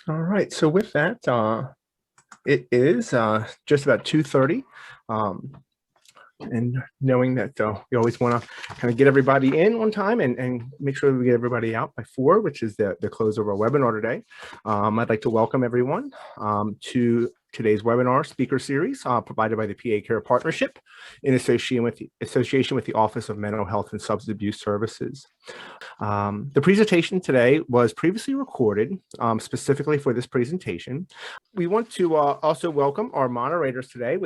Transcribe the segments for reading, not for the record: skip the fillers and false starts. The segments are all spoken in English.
All right. So with that, it is just about 2:30. And knowing that we always want to kind of get everybody in on time and make sure we get everybody out by 4, which is the close of our webinar today. I'd like to welcome everyone to today's webinar speaker series provided by the PA Care Partnership in association with the Office of Mental Health and Substance Abuse Services. The presentation today was previously recorded specifically for this presentation. We want to also welcome our moderators today,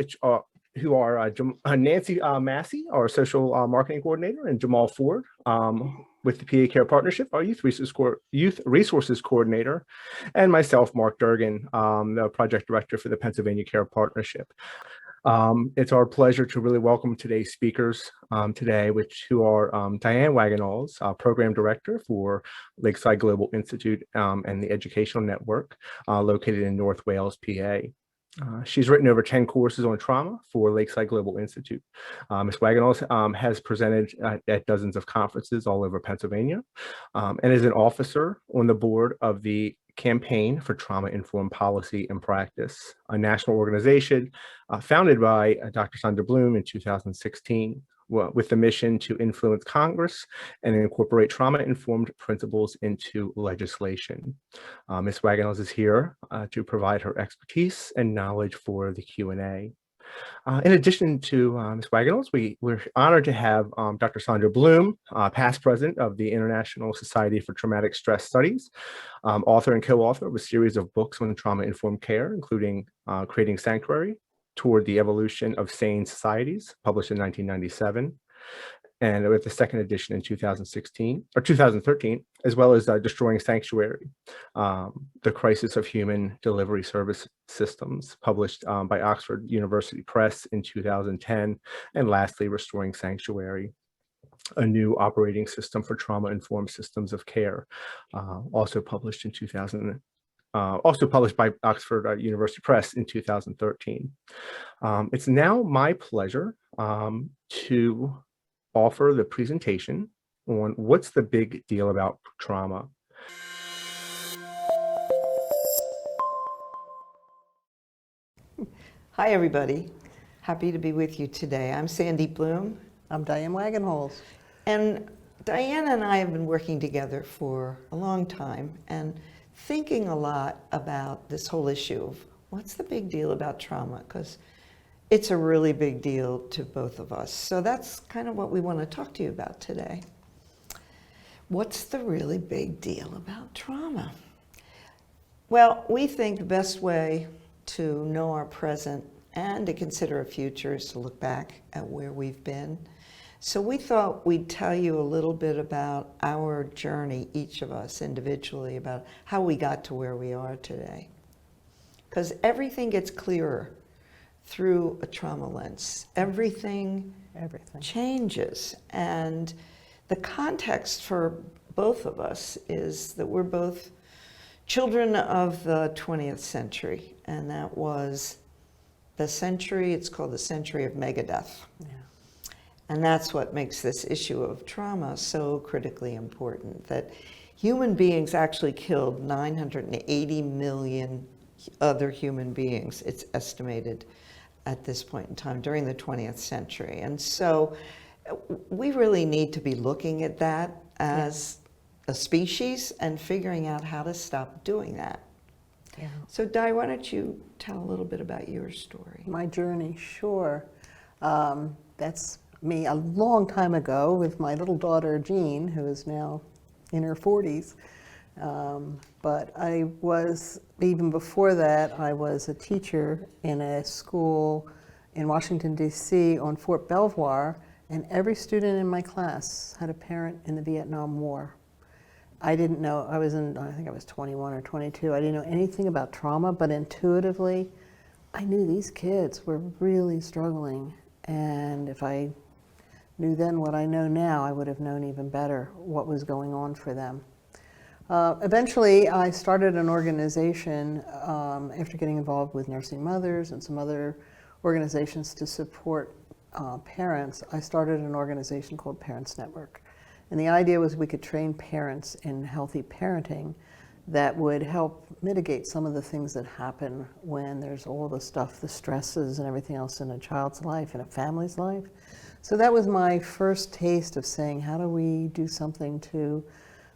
who are Nancy Massey, our social marketing coordinator, and Jamal Ford with the PA Care Partnership, our youth resources coordinator, and myself, Mark Durgan, the project director for the Pennsylvania Care Partnership. It's our pleasure to really welcome today's speakers today, who are Diane Wagenhals, program director for Lakeside Global Institute and the Educational Network located in North Wales, PA. She's written over 10 courses on trauma for Lakeside Global Institute. Ms. Wagenhals has presented at dozens of conferences all over Pennsylvania and is an officer on the board of the Campaign for Trauma-Informed Policy and Practice, a national organization founded by Dr. Sandra Bloom in 2016. With the mission to influence Congress and incorporate trauma-informed principles into legislation. Ms. Wagenhals is here to provide her expertise and knowledge for the Q&A. In addition to Ms. Wagenhals, we're honored to have Dr. Sandra Bloom, past president of the International Society for Traumatic Stress Studies, author and co-author of a series of books on trauma-informed care, including Creating Sanctuary, Toward the Evolution of Sane Societies, published in 1997, and with the second edition in 2013, as well as Destroying Sanctuary, The Crisis of Human Delivery Service Systems, published by Oxford University Press in 2010, and lastly, Restoring Sanctuary, a new operating system for trauma-informed systems of care, also published in 2000. Also published by Oxford University Press in 2013. It's now my pleasure to offer the presentation on what's the big deal about trauma. Hi, everybody. Happy to be with you today. I'm Sandy Bloom. I'm Diane Wagenhals. And Diane and I have been working together for a long time and thinking a lot about this whole issue of what's the big deal about trauma, because it's a really big deal to both of us. So that's kind of what we want to talk to you about today. What's the really big deal about trauma? Well, we think the best way to know our present and to consider a future is to look back at where we've been. So we thought we'd tell you a little bit about our journey, each of us individually, about how we got to where we are today. Because everything gets clearer through a trauma lens. Everything changes. And the context for both of us is that we're both children of the 20th century. And that was the century, it's called the century of megadeath. Yeah. And that's what makes this issue of trauma so critically important, that human beings actually killed 980 million other human beings, it's estimated at this point in time during the 20th century. And so we really need to be looking at that as a species and figuring out how to stop doing that. Yeah. So Di, why don't you tell a little bit about your story? My journey, sure. That's me a long time ago with my little daughter Jean, who is now in her 40s. But I was, even before that, I was a teacher in a school in Washington, D.C. on Fort Belvoir, and every student in my class had a parent in the Vietnam War. I didn't know, I think I was 21 or 22, I didn't know anything about trauma, but intuitively, I knew these kids were really struggling, and if I knew then what I know now, I would have known even better what was going on for them. Eventually, I started an organization after getting involved with Nursing Mothers and some other organizations to support parents. I started an organization called Parents Network. And the idea was we could train parents in healthy parenting that would help mitigate some of the things that happen when there's all the stuff, the stresses and everything else in a child's life, in a family's life. So that was my first taste of saying, how do we do something to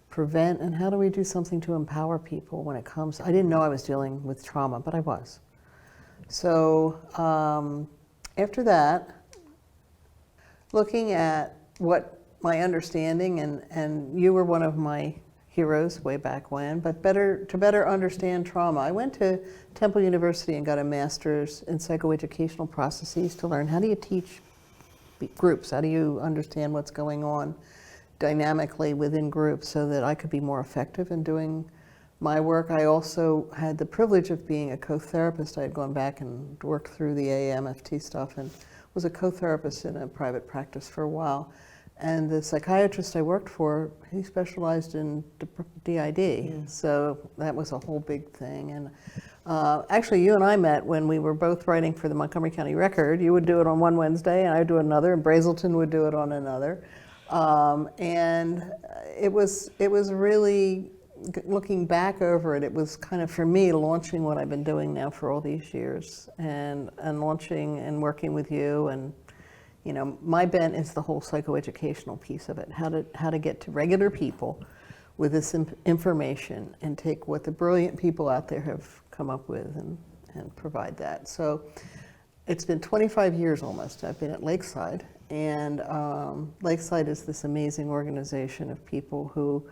prevent, and how do we do something to empower people when it comes? I didn't know I was dealing with trauma, but I was. So after that, looking at what my understanding, and you were one of my heroes way back when, but to better understand trauma, I went to Temple University and got a master's in psychoeducational processes to learn how do you teach groups, how do you understand what's going on dynamically within groups so that I could be more effective in doing my work. I also had the privilege of being a co-therapist. I had gone back and worked through the AAMFT stuff and was a co-therapist in a private practice for a while. And the psychiatrist I worked for, he specialized in DID, so that was a whole big thing. And actually, you and I met when we were both writing for the Montgomery County Record. You would do it on one Wednesday, and I would do another, and Brazelton would do it on another. And it was really, looking back over it, it was kind of, for me, launching what I've been doing now for all these years, and launching and working with you. And you know, my bent is the whole psychoeducational piece of it, how to get to regular people with this information and take what the brilliant people out there have come up with and provide that. So it's been 25 years almost. I've been at Lakeside, and Lakeside is this amazing organization of people who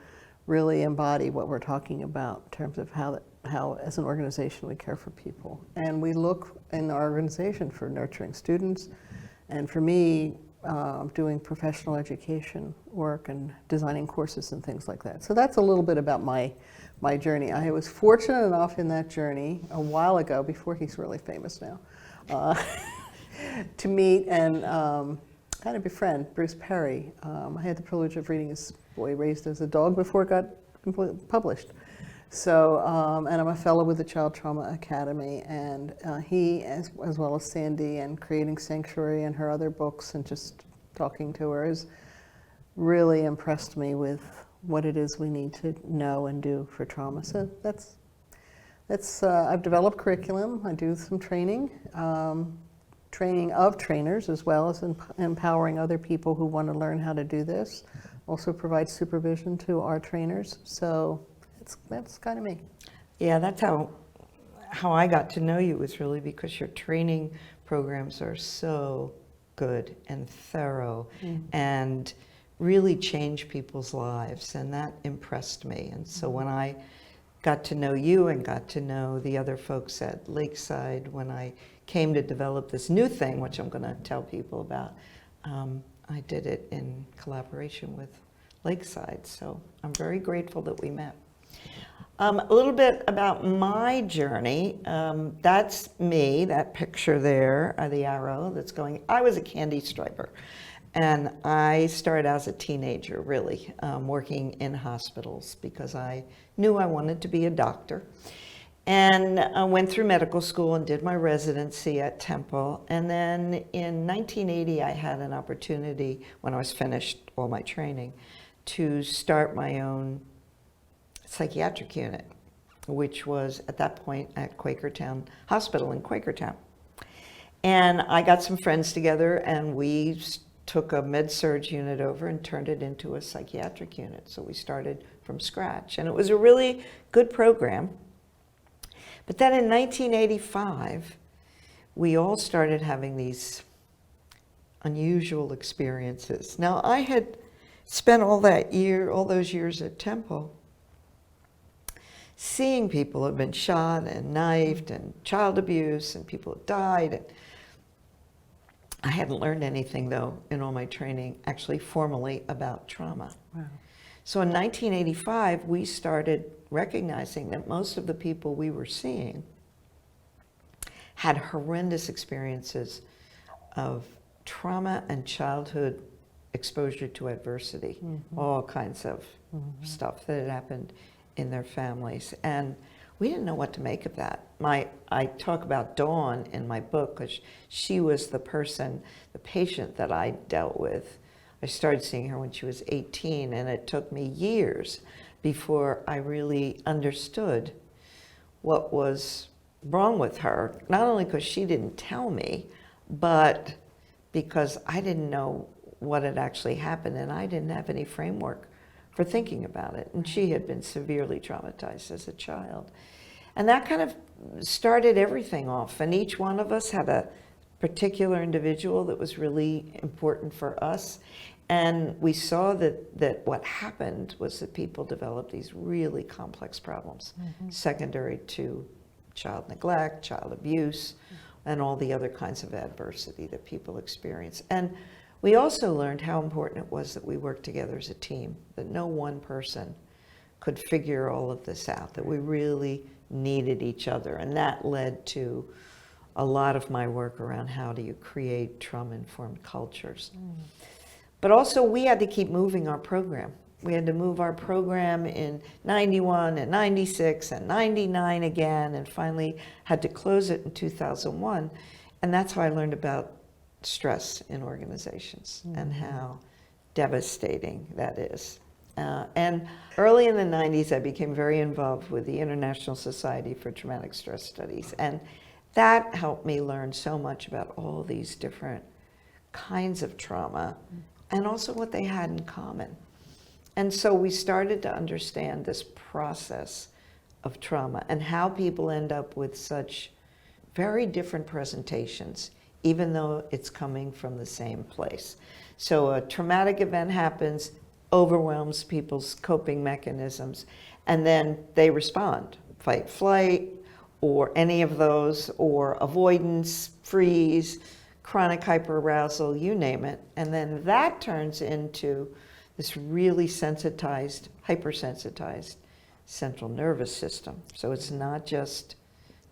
really embody what we're talking about in terms of how as an organization we care for people. And we look in our organization for nurturing students, and for me, doing professional education work and designing courses and things like that. So that's a little bit about my journey. I was fortunate enough in that journey a while ago, before he's really famous now, to meet and kind of befriend Bruce Perry. I had the privilege of reading his Boy Raised as a Dog before it got published. So, and I'm a fellow with the Child Trauma Academy, and he, as well as Sandy, and Creating Sanctuary and her other books, and just talking to her, has really impressed me with what it is we need to know and do for trauma. So that's I've developed curriculum. I do some training, training of trainers, as well as empowering other people who want to learn how to do this. Also provide supervision to our trainers. So that's kind of me. Yeah, that's how I got to know you, was really because your training programs are so good and thorough and really change people's lives, and that impressed me. And so when I got to know you and got to know the other folks at Lakeside, when I came to develop this new thing, which I'm going to tell people about, I did it in collaboration with Lakeside. So I'm very grateful that we met. A little bit about my journey. That's me, that picture there, the arrow that's going. I was a candy striper, and I started as a teenager, really, working in hospitals because I knew I wanted to be a doctor. And I went through medical school and did my residency at Temple. And then in 1980, I had an opportunity, when I was finished all my training, to start my own psychiatric unit, which was at that point at Quakertown Hospital in Quakertown. And I got some friends together, and we took a med-surg unit over and turned it into a psychiatric unit. So we started from scratch, and it was a really good program. But then in 1985, we all started having these unusual experiences. Now, I had spent all those years at Temple, seeing people who have been shot and knifed and child abuse and people have died. And I hadn't learned anything, though, in all my training, actually formally, about trauma. Wow. So in 1985, we started recognizing that most of the people we were seeing had horrendous experiences of trauma and childhood exposure to adversity, all kinds of stuff that had happened in their families. And we didn't know what to make of that. I talk about Dawn in my book because she was the patient that I dealt with. I started seeing her when she was 18, and it took me years before I really understood what was wrong with her, not only because she didn't tell me, but because I didn't know what had actually happened, and I didn't have any framework for thinking about it. And she had been severely traumatized as a child. And that kind of started everything off. And each one of us had a particular individual that was really important for us. And we saw that what happened was that people developed these really complex problems, secondary to child neglect, child abuse, and all the other kinds of adversity that people experience. And we also learned how important it was that we worked together as a team, that no one person could figure all of this out, that we really needed each other. And that led to a lot of my work around how do you create trauma-informed cultures. But also we had to keep moving our program. We had to move our program in 91 and 96 and 99 again, and finally had to close it in 2001. And that's how I learned about stress in organizations and how devastating that is. And early in the 90s, I became very involved with the International Society for Traumatic Stress Studies. And that helped me learn so much about all these different kinds of trauma and also what they had in common. And so we started to understand this process of trauma and how people end up with such very different presentations, even though it's coming from the same place. So a traumatic event happens, overwhelms people's coping mechanisms, and then they respond, fight, flight, or any of those, or avoidance, freeze, chronic hyperarousal, you name it. And then that turns into this really sensitized, hypersensitized central nervous system. So it's not just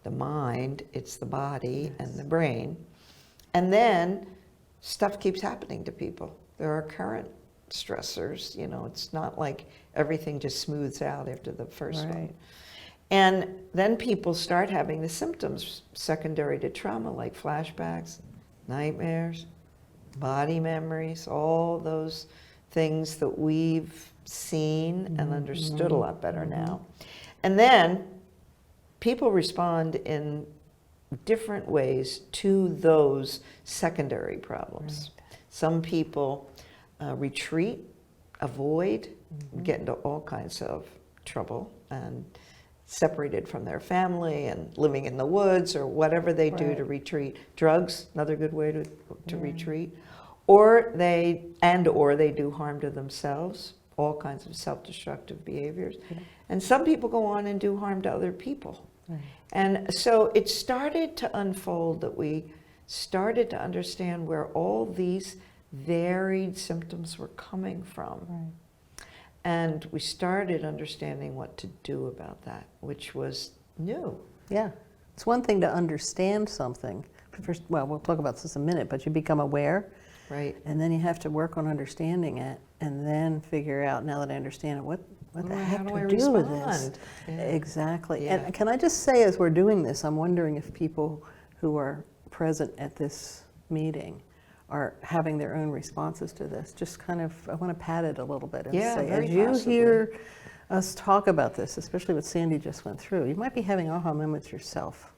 the mind, it's the body and the brain. And then stuff keeps happening to people. There are current stressors, you know, it's not like everything just smooths out after the first one. And then people start having the symptoms secondary to trauma, like flashbacks, nightmares, body memories, all those things that we've seen and understood a lot better now. And then people respond in different ways to those secondary problems. Some people retreat, avoid, get into all kinds of trouble, and separated from their family and living in the woods or whatever they do to retreat. Drugs, another good way to retreat. Or they do harm to themselves, all kinds of self-destructive behaviors. And some people go on and do harm to other people. And so it started to unfold that we started to understand where all these varied symptoms were coming from. And we started understanding what to do about that, which was new. Yeah. It's one thing to understand something. First, well, we'll talk about this in a minute, but you become aware. Right. And then you have to work on understanding it and then figure out, now that I understand it, what the heck do I do with this? Exactly. Yeah. And can I just say, as we're doing this, I'm wondering if people who are present at this meeting are having their own responses to this. Just kind of, I want to pat it a little bit and say, very as you possibly. hear us talk about this, especially what Sandy just went through, you might be having aha moments yourself.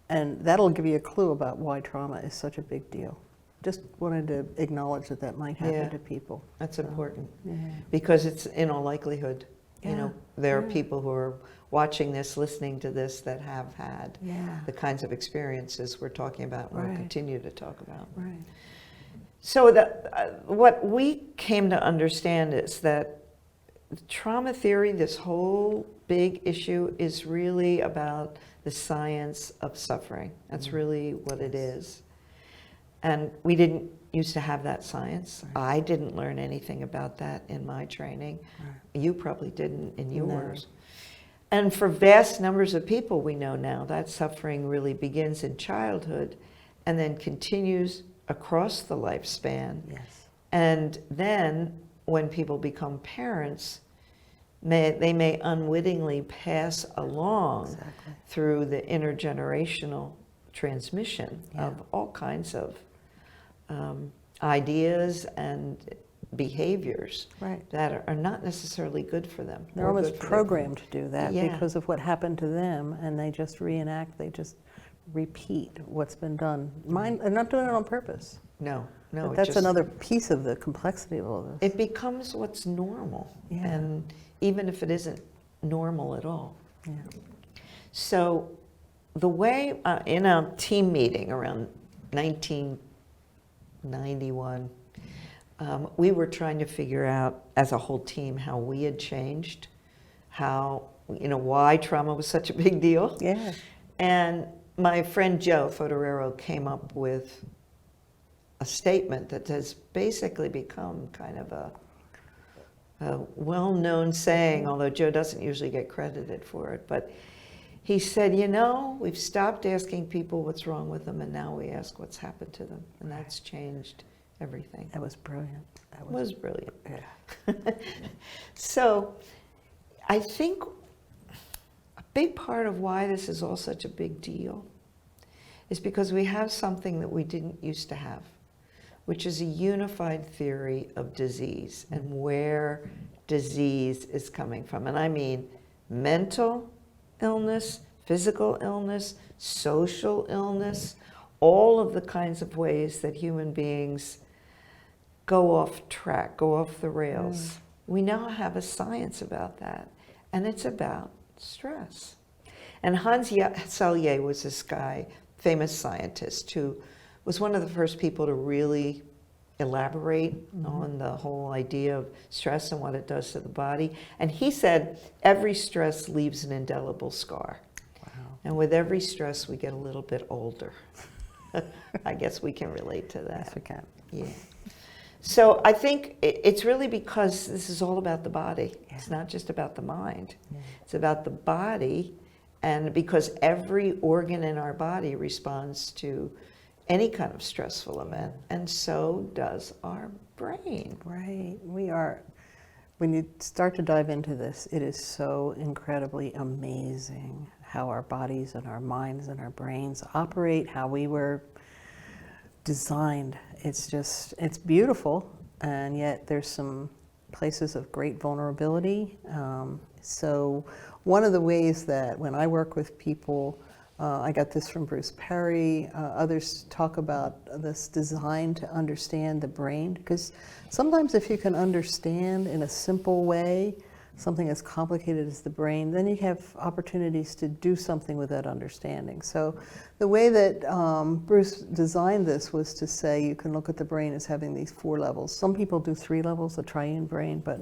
And that'll give you a clue about why trauma is such a big deal. Just wanted to acknowledge that that might happen to people. That's important. Yeah. Because it's in all likelihood, you know, there are Yeah. people who are watching this, listening to this, that have had Yeah. the kinds of experiences we're talking about and we'll continue to talk about. Right. So what we came to understand is that trauma theory, this whole big issue, is really about the science of suffering. That's really what it is. And we didn't used to have that science. I didn't learn anything about that in my training. You probably didn't in yours. And for vast numbers of people we know now, that suffering really begins in childhood and then continues across the lifespan. Yes. And then when people become parents, they may unwittingly pass along through the intergenerational transmission of all kinds of ideas and behaviors Right. that are not necessarily good for them. They're or almost good for their- programmed to do that Yeah. because of what happened to them, and they just reenact, they just repeat what's been done. They're not doing it on purpose. No, But it that's just- another piece of the complexity of all this. It becomes what's normal, Yeah. and even if it isn't normal at all. Yeah. So the way, in a team meeting around 1991, we were trying to figure out as a whole team how we had changed, how, why trauma was such a big deal. Yeah. And my friend Joe Fotorero came up with a statement that has basically become kind of a well-known saying, although Joe doesn't usually get credited for it. But he said, we've stopped asking people what's wrong with them, and now we ask what's happened to them. And that's changed everything. That was brilliant. That It was brilliant. Yeah. So I think a big part of why this is all such a big deal is because we have something that we didn't used to have, which is a unified theory of disease and where disease is coming from. And I mean mental illness, physical illness, social illness, all of the kinds of ways that human beings go off track, go off the rails. We now have a science about that, and it's about stress. And Hans Selye was this guy, famous scientist, who was one of the first people to really elaborate on the whole idea of stress and what it does to the body. And he said, every stress leaves an indelible scar. Wow. And with every stress, we get a little bit older. I guess we can relate to that. Yes, we can. Yeah. So I think it's really because this is all about the body. It's not just about the mind. It's about the body, and because every organ in our body responds to any kind of stressful event, and so does our brain. Right. When you start to dive into this, it is so incredibly amazing how our bodies and our minds and our brains operate, how we were designed. It's beautiful, and yet there's some places of great vulnerability. So one of the ways that when I work with people, I got this from Bruce Perry, others talk about this design to understand the brain, because sometimes if you can understand in a simple way something as complicated as the brain, then you have opportunities to do something with that understanding. So the way that Bruce designed this was to say you can look at the brain as having these 4 levels. Some people do 3 levels, the triune brain, but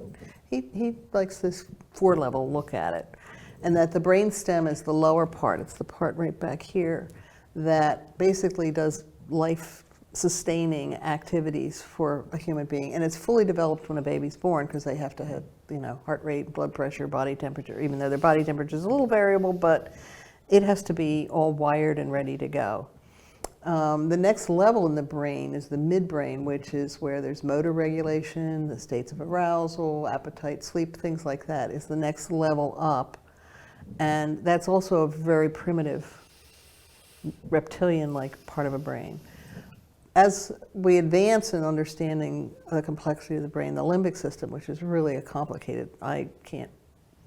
he likes this 4-level look at it. And that the brain stem is the lower part. It's the part right back here that basically does life-sustaining activities for a human being. And it's fully developed when a baby's born, because they have to have, heart rate, blood pressure, body temperature, even though their body temperature is a little variable, but it has to be all wired and ready to go. The next level in the brain is the midbrain, which is where there's motor regulation, the states of arousal, appetite, sleep, things like that is the next level up. And that's also a very primitive reptilian-like part of a brain. As we advance in understanding the complexity of the brain, the limbic system, which is really a complicated, I can't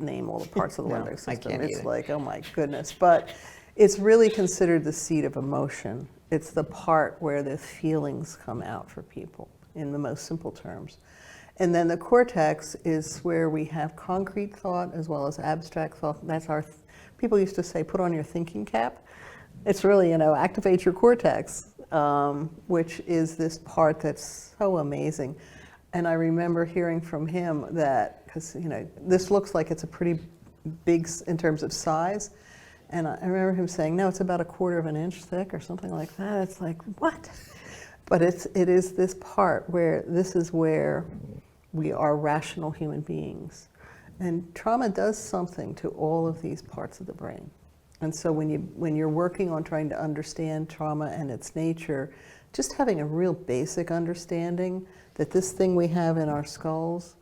name all the parts of the No, limbic I system. can't It's either. like, oh my goodness. But it's really considered the seat of emotion. It's the part where the feelings come out for people in the most simple terms. And then the cortex is where we have concrete thought as well as abstract thought. That's people used to say, put on your thinking cap. It's really, activate your cortex, which is this part that's so amazing. And I remember hearing from him that, because, this looks like it's a pretty big in terms of size. And I remember him saying, no, it's about 1/4 of an inch thick or something like that. It's like, what? But it is this part where this is where we are rational human beings. And trauma does something to all of these parts of the brain. And so when you're working on trying to understand trauma and its nature, just having a real basic understanding that this thing we have in our skulls,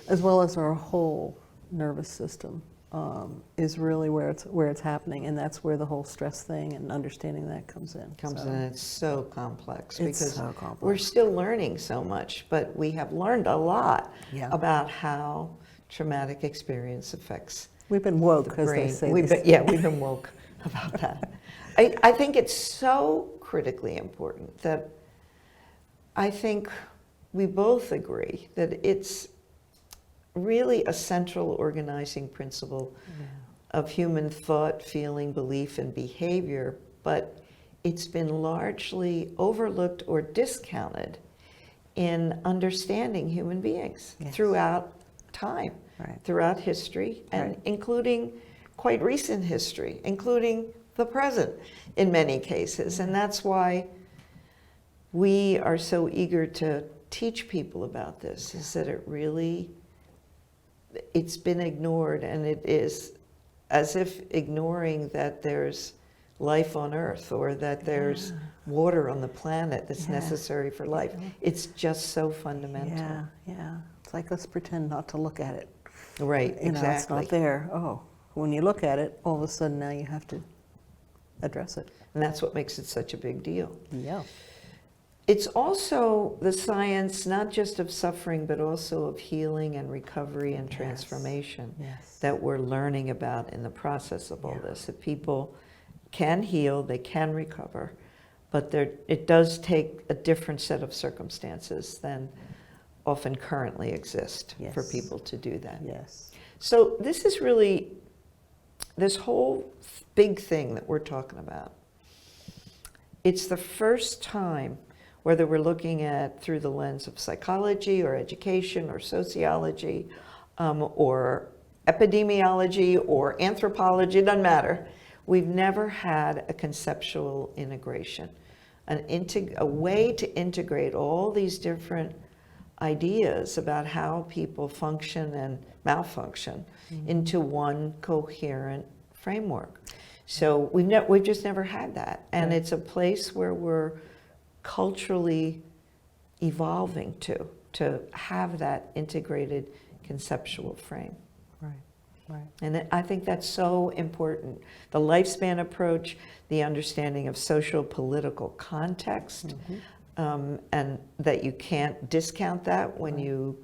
as well as our whole nervous system, is really where it's happening, and that's where the whole stress thing and understanding that comes in. It's so complex It's because so complex. we're still learning so much, but we have learned a lot Yeah. about how traumatic experience affects We've been woke, the as they brain. say. We've been woke about that. I think it's so critically important that I think we both agree that it's really a central organizing principle of human thought, feeling, belief, and behavior, but it's been largely overlooked or discounted in understanding human beings throughout time, throughout history, and including quite recent history, including the present in many cases. And that's why we are so eager to teach people about this, is that it's been ignored, and it is as if ignoring that there's life on Earth or that there's water on the planet that's necessary for life. It's just so fundamental. Yeah. It's like, let's pretend not to look at it. Right, You know, exactly. it's not there. Oh, when you look at it, all of a sudden now you have to address it. And that's what makes it such a big deal. Yeah. It's also the science, not just of suffering, but also of healing and recovery and transformation that we're learning about in the process of all this. That people can heal, they can recover, but it does take a different set of circumstances than often currently exist for people to do that. Yes. So this is really, this whole big thing that we're talking about, it's the first time, whether we're looking at through the lens of psychology or education or sociology or epidemiology or anthropology, it doesn't matter. We've never had a conceptual integration, a way to integrate all these different ideas about how people function and malfunction into one coherent framework. So we've just never had that. And it's a place where we're culturally evolving to have that integrated conceptual frame. Right. And I think that's so important. The lifespan approach, the understanding of social political context, and that you can't discount that when you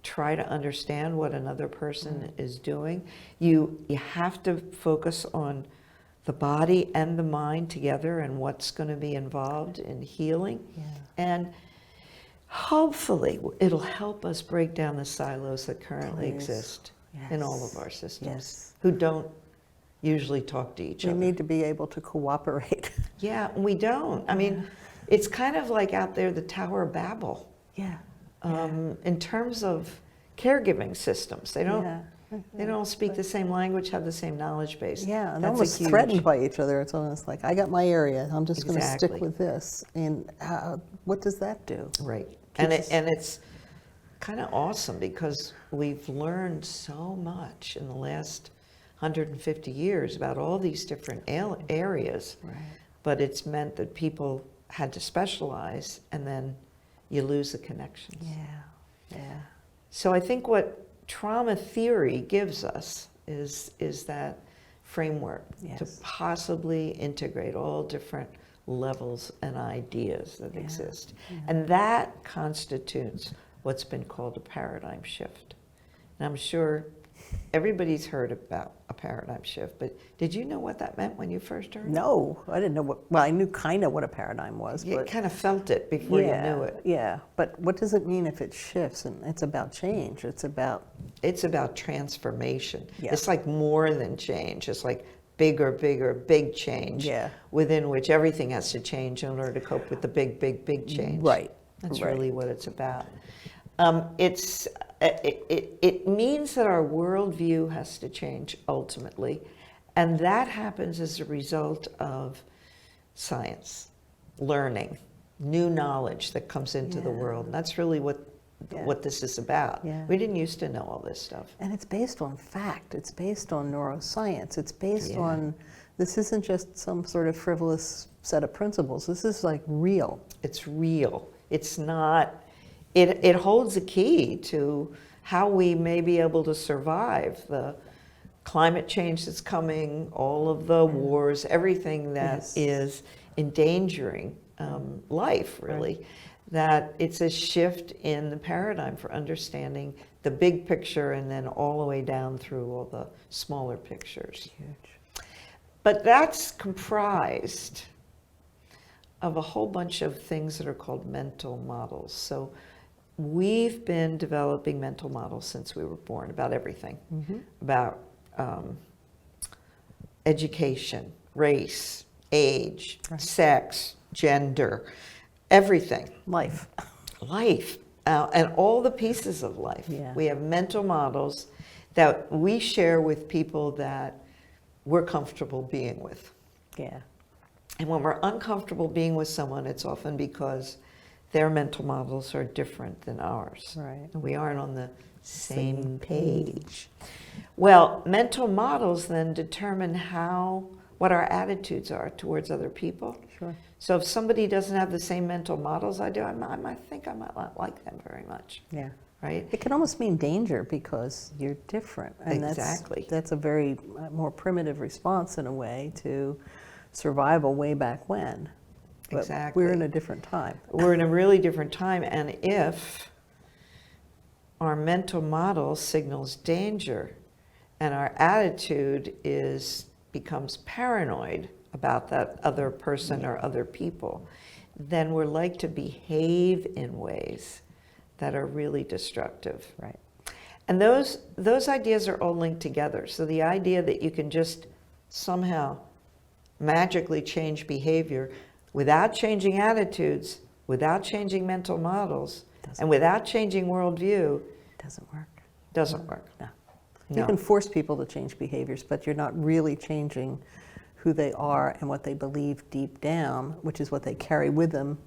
try to understand what another person is doing. You have to focus on the body and the mind together and what's going to be involved in healing. And hopefully it'll help us break down the silos that currently exist in all of our systems who don't usually talk to each other. We need to be able to cooperate. Yeah, we don't. I mean, it's kind of like out there, the Tower of Babel. In terms of caregiving systems, they don't all speak the same language, have the same knowledge base. Yeah, and that's almost threatened by each other. It's almost like, I got my area, I'm just going to stick with this. And what does that do? Right. And it's kind of awesome because we've learned so much in the last 150 years about all these different areas. But it's meant that people had to specialize, and then you lose the connections. So I think what trauma theory gives us is that framework to possibly integrate all different levels and ideas that exist. And that constitutes what's been called a paradigm shift. And I'm sure everybody's heard about a paradigm shift, but did you know what that meant when you first heard it? No, I didn't know well, I knew kind of what a paradigm was. You but kind of felt it before you knew it. Yeah, but what does it mean if it shifts? And it's about change. It's about transformation. It's like more than change. It's like big change within which everything has to change in order to cope with the big change. That's really what it's about. It means that our worldview has to change ultimately, and that happens as a result of science, learning, new knowledge that comes into the world. And that's really what this is about. We didn't used to know all this stuff. And it's based on fact. It's based on neuroscience. It's based on, this isn't just some sort of frivolous set of principles. This is like real. It's real. It's not, it holds a key to how we may be able to survive the climate change that's coming, all of the wars, everything that Yes. is endangering life, really, that it's a shift in the paradigm for understanding the big picture and then all the way down through all the smaller pictures. Huge. But that's comprised of a whole bunch of things that are called mental models. So we've been developing mental models since we were born about everything, about education, race, age, sex, gender, everything. Life. Life, and all the pieces of life. Yeah. We have mental models that we share with people that we're comfortable being with. Yeah. And when we're uncomfortable being with someone, it's often because their mental models are different than ours. Right. And we aren't on the same page. Well, mental models then determine what our attitudes are towards other people. Sure. So if somebody doesn't have the same mental models I do, I might think I might not like them very much. Yeah. Right? It can almost mean danger because you're different. And Exactly. That's a very more primitive response in a way to survival way back when. But Exactly. we're in a different time. We're in a really different time, and if our mental model signals danger and our attitude becomes paranoid about that other person or other people, then we're like to behave in ways that are really destructive. Right. And those ideas are all linked together. So the idea that you can just somehow magically change behavior without changing attitudes, without changing mental models, and without changing worldview Doesn't work. doesn't work. No. No. You can force people to change behaviors, but you're not really changing who they are and what they believe deep down, which is what they carry with them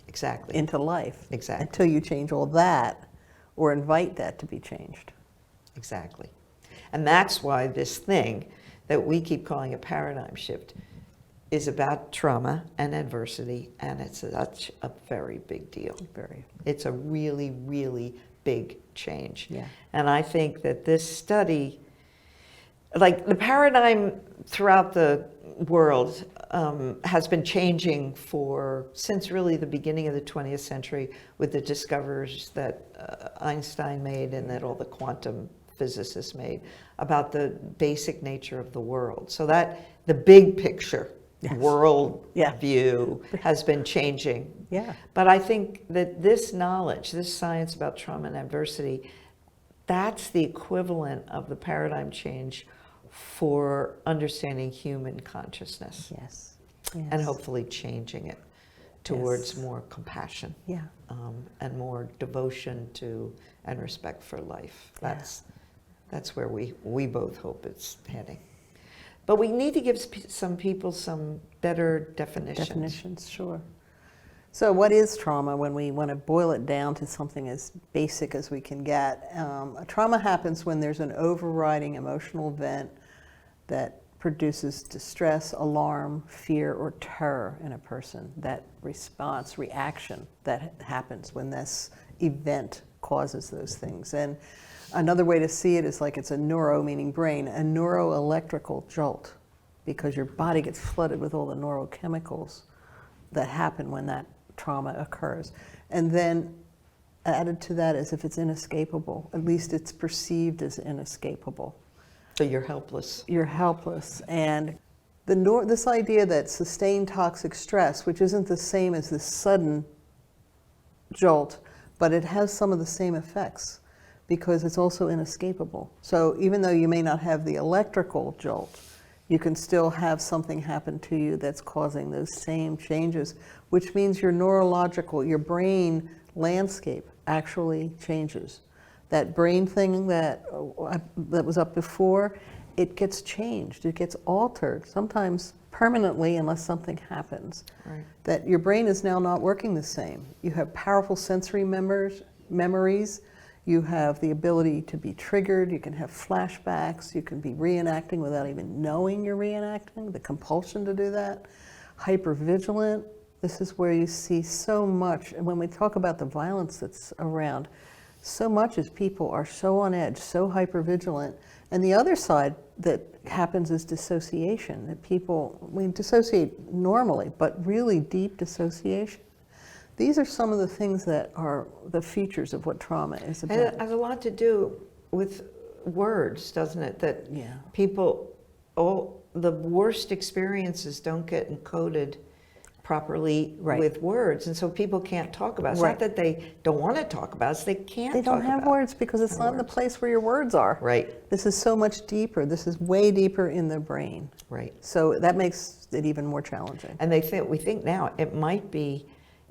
Exactly. into life. Exactly. Until you change all that or invite that to be changed. Exactly. And that's why this thing that we keep calling a paradigm shift is about trauma and adversity, and it's such a very big deal. Very. It's a really, really big change. Yeah. And I think that this study, like the paradigm throughout the world has been changing since really the beginning of the 20th century with the discoveries that Einstein made and that all the quantum physicists made about the basic nature of the world. So that the big picture world view has been changing. Yeah. But I think that this knowledge, this science about trauma and adversity, that's the equivalent of the paradigm change for understanding human consciousness. Yes. And hopefully changing it towards Yes. more compassion. Yeah. And more devotion to and respect for life. That's where we both hope it's heading. But we need to give some people some better definitions. Definitions, sure. So what is trauma when we want to boil it down to something as basic as we can get? A trauma happens when there's an overriding emotional event that produces distress, alarm, fear, or terror in a person. That reaction that happens when this event causes those things. And another way to see it is like it's a neuro, meaning brain, a neuroelectrical jolt, because your body gets flooded with all the neurochemicals that happen when that trauma occurs. And then added to that is if it's inescapable, at least it's perceived as inescapable. So you're helpless. You're helpless. And this idea that sustained toxic stress, which isn't the same as this sudden jolt, but it has some of the same effects because it's also inescapable. So even though you may not have the electrical jolt, you can still have something happen to you that's causing those same changes, which means your your brain landscape actually changes. That brain thing that was up before, it gets changed, it gets altered, sometimes permanently unless something happens. Right. That your brain is now not working the same. You have powerful sensory memories, you have the ability to be triggered, you can have flashbacks, you can be reenacting without even knowing you're reenacting, the compulsion to do that. Hypervigilant, this is where you see so much, and when we talk about the violence that's around, so much as people are so on edge, so hypervigilant, And the other side that happens is dissociation, that we dissociate normally, but really deep dissociation. These are some of the things that are the features of what trauma is about. And it has a lot to do with words, doesn't it? That Yeah. people, all the worst experiences don't get encoded properly Right. with words, and so people can't talk about it. It's Right. not that they don't want to talk about it, it's they can't They don't talk have about words because it's not in the words. place where your words are. Right, This is so much deeper. This is way deeper in the brain. right. So that makes it even more challenging. And we think now it might be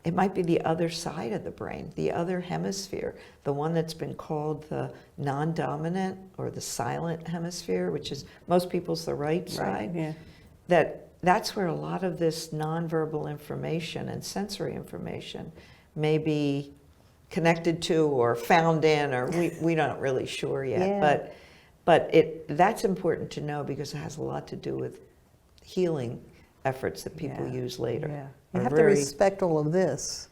the other side of the brain, the other hemisphere, the one that's been called the non-dominant or the silent hemisphere, which is most people's the right side. Yeah. That's where a lot of this nonverbal information and sensory information may be connected to or found in, or we're not really sure yet. Yeah. But that's important to know because it has a lot to do with healing efforts that people Yeah. use later. Yeah. Are You have to very- respect all of this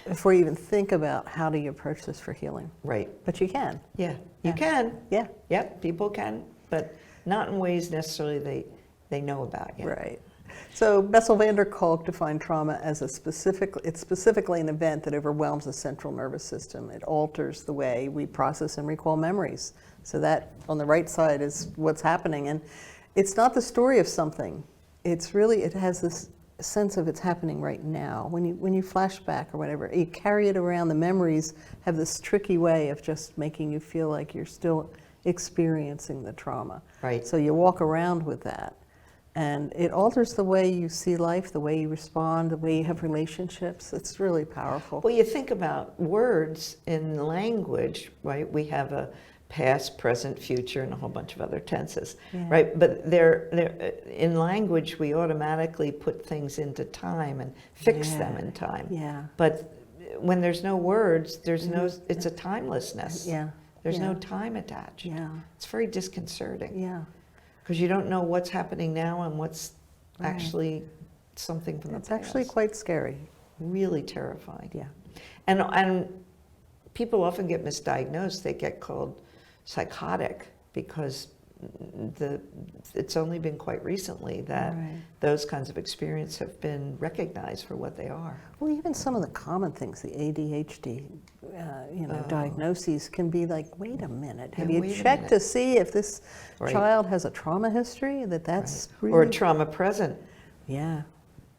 before you even think about how do you approach this for healing. Right. But you can. Yeah, Yeah. you can. Yeah. Yep, people can, but not in ways necessarily they know about yet. Right. So Bessel van der Kolk defined trauma as it's specifically an event that overwhelms the central nervous system. It alters the way we process and recall memories. So that on the right side is what's happening. And it's not the story of something. It has this sense of it's happening right now. When you flash back or whatever, you carry it around. The memories have this tricky way of just making you feel like you're still experiencing the trauma. Right. So you walk around with that. And it alters the way you see life, the way you respond, the way you have relationships. It's really powerful. Well, you think about words in language, right? We have a past, present, future, and a whole bunch of other tenses, Yeah. right? But they're in language, we automatically put things into time and fix them in time. Yeah. But when there's no words, it's a timelessness. Yeah. There's Yeah. no time attached. Yeah. It's very disconcerting. Yeah. Because you don't know what's happening now and what's Right. actually something from the It's past. actually quite scary. Really terrifying. Yeah. And people often get misdiagnosed. They get called psychotic because it's only been quite recently that Right. those kinds of experiences have been recognized for what they are. Well, even some of the common things, the ADHD, diagnoses can be like, wait a minute, have Yeah, you wait a checked to minute. see if this Right. child has a trauma history? That's Right. really... Or a trauma present Yeah,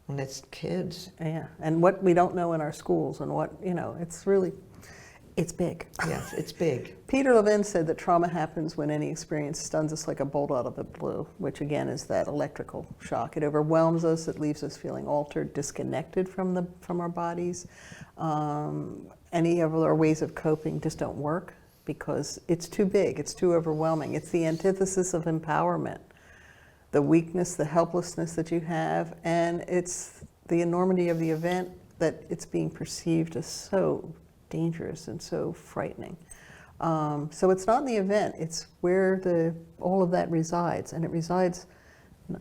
when it's kids. yeah. And what we don't know in our schools and what, it's big. Yes, it's big. Peter Levin said that trauma happens when any experience stuns us like a bolt out of the blue, which again is that electrical shock. It overwhelms us, it leaves us feeling altered, disconnected from our bodies. Any of our ways of coping just don't work because it's too big, it's too overwhelming. It's the antithesis of empowerment. The weakness, the helplessness that you have, and it's the enormity of the event that it's being perceived as so dangerous and so frightening. So it's not in the event, it's where all of that resides. And it resides,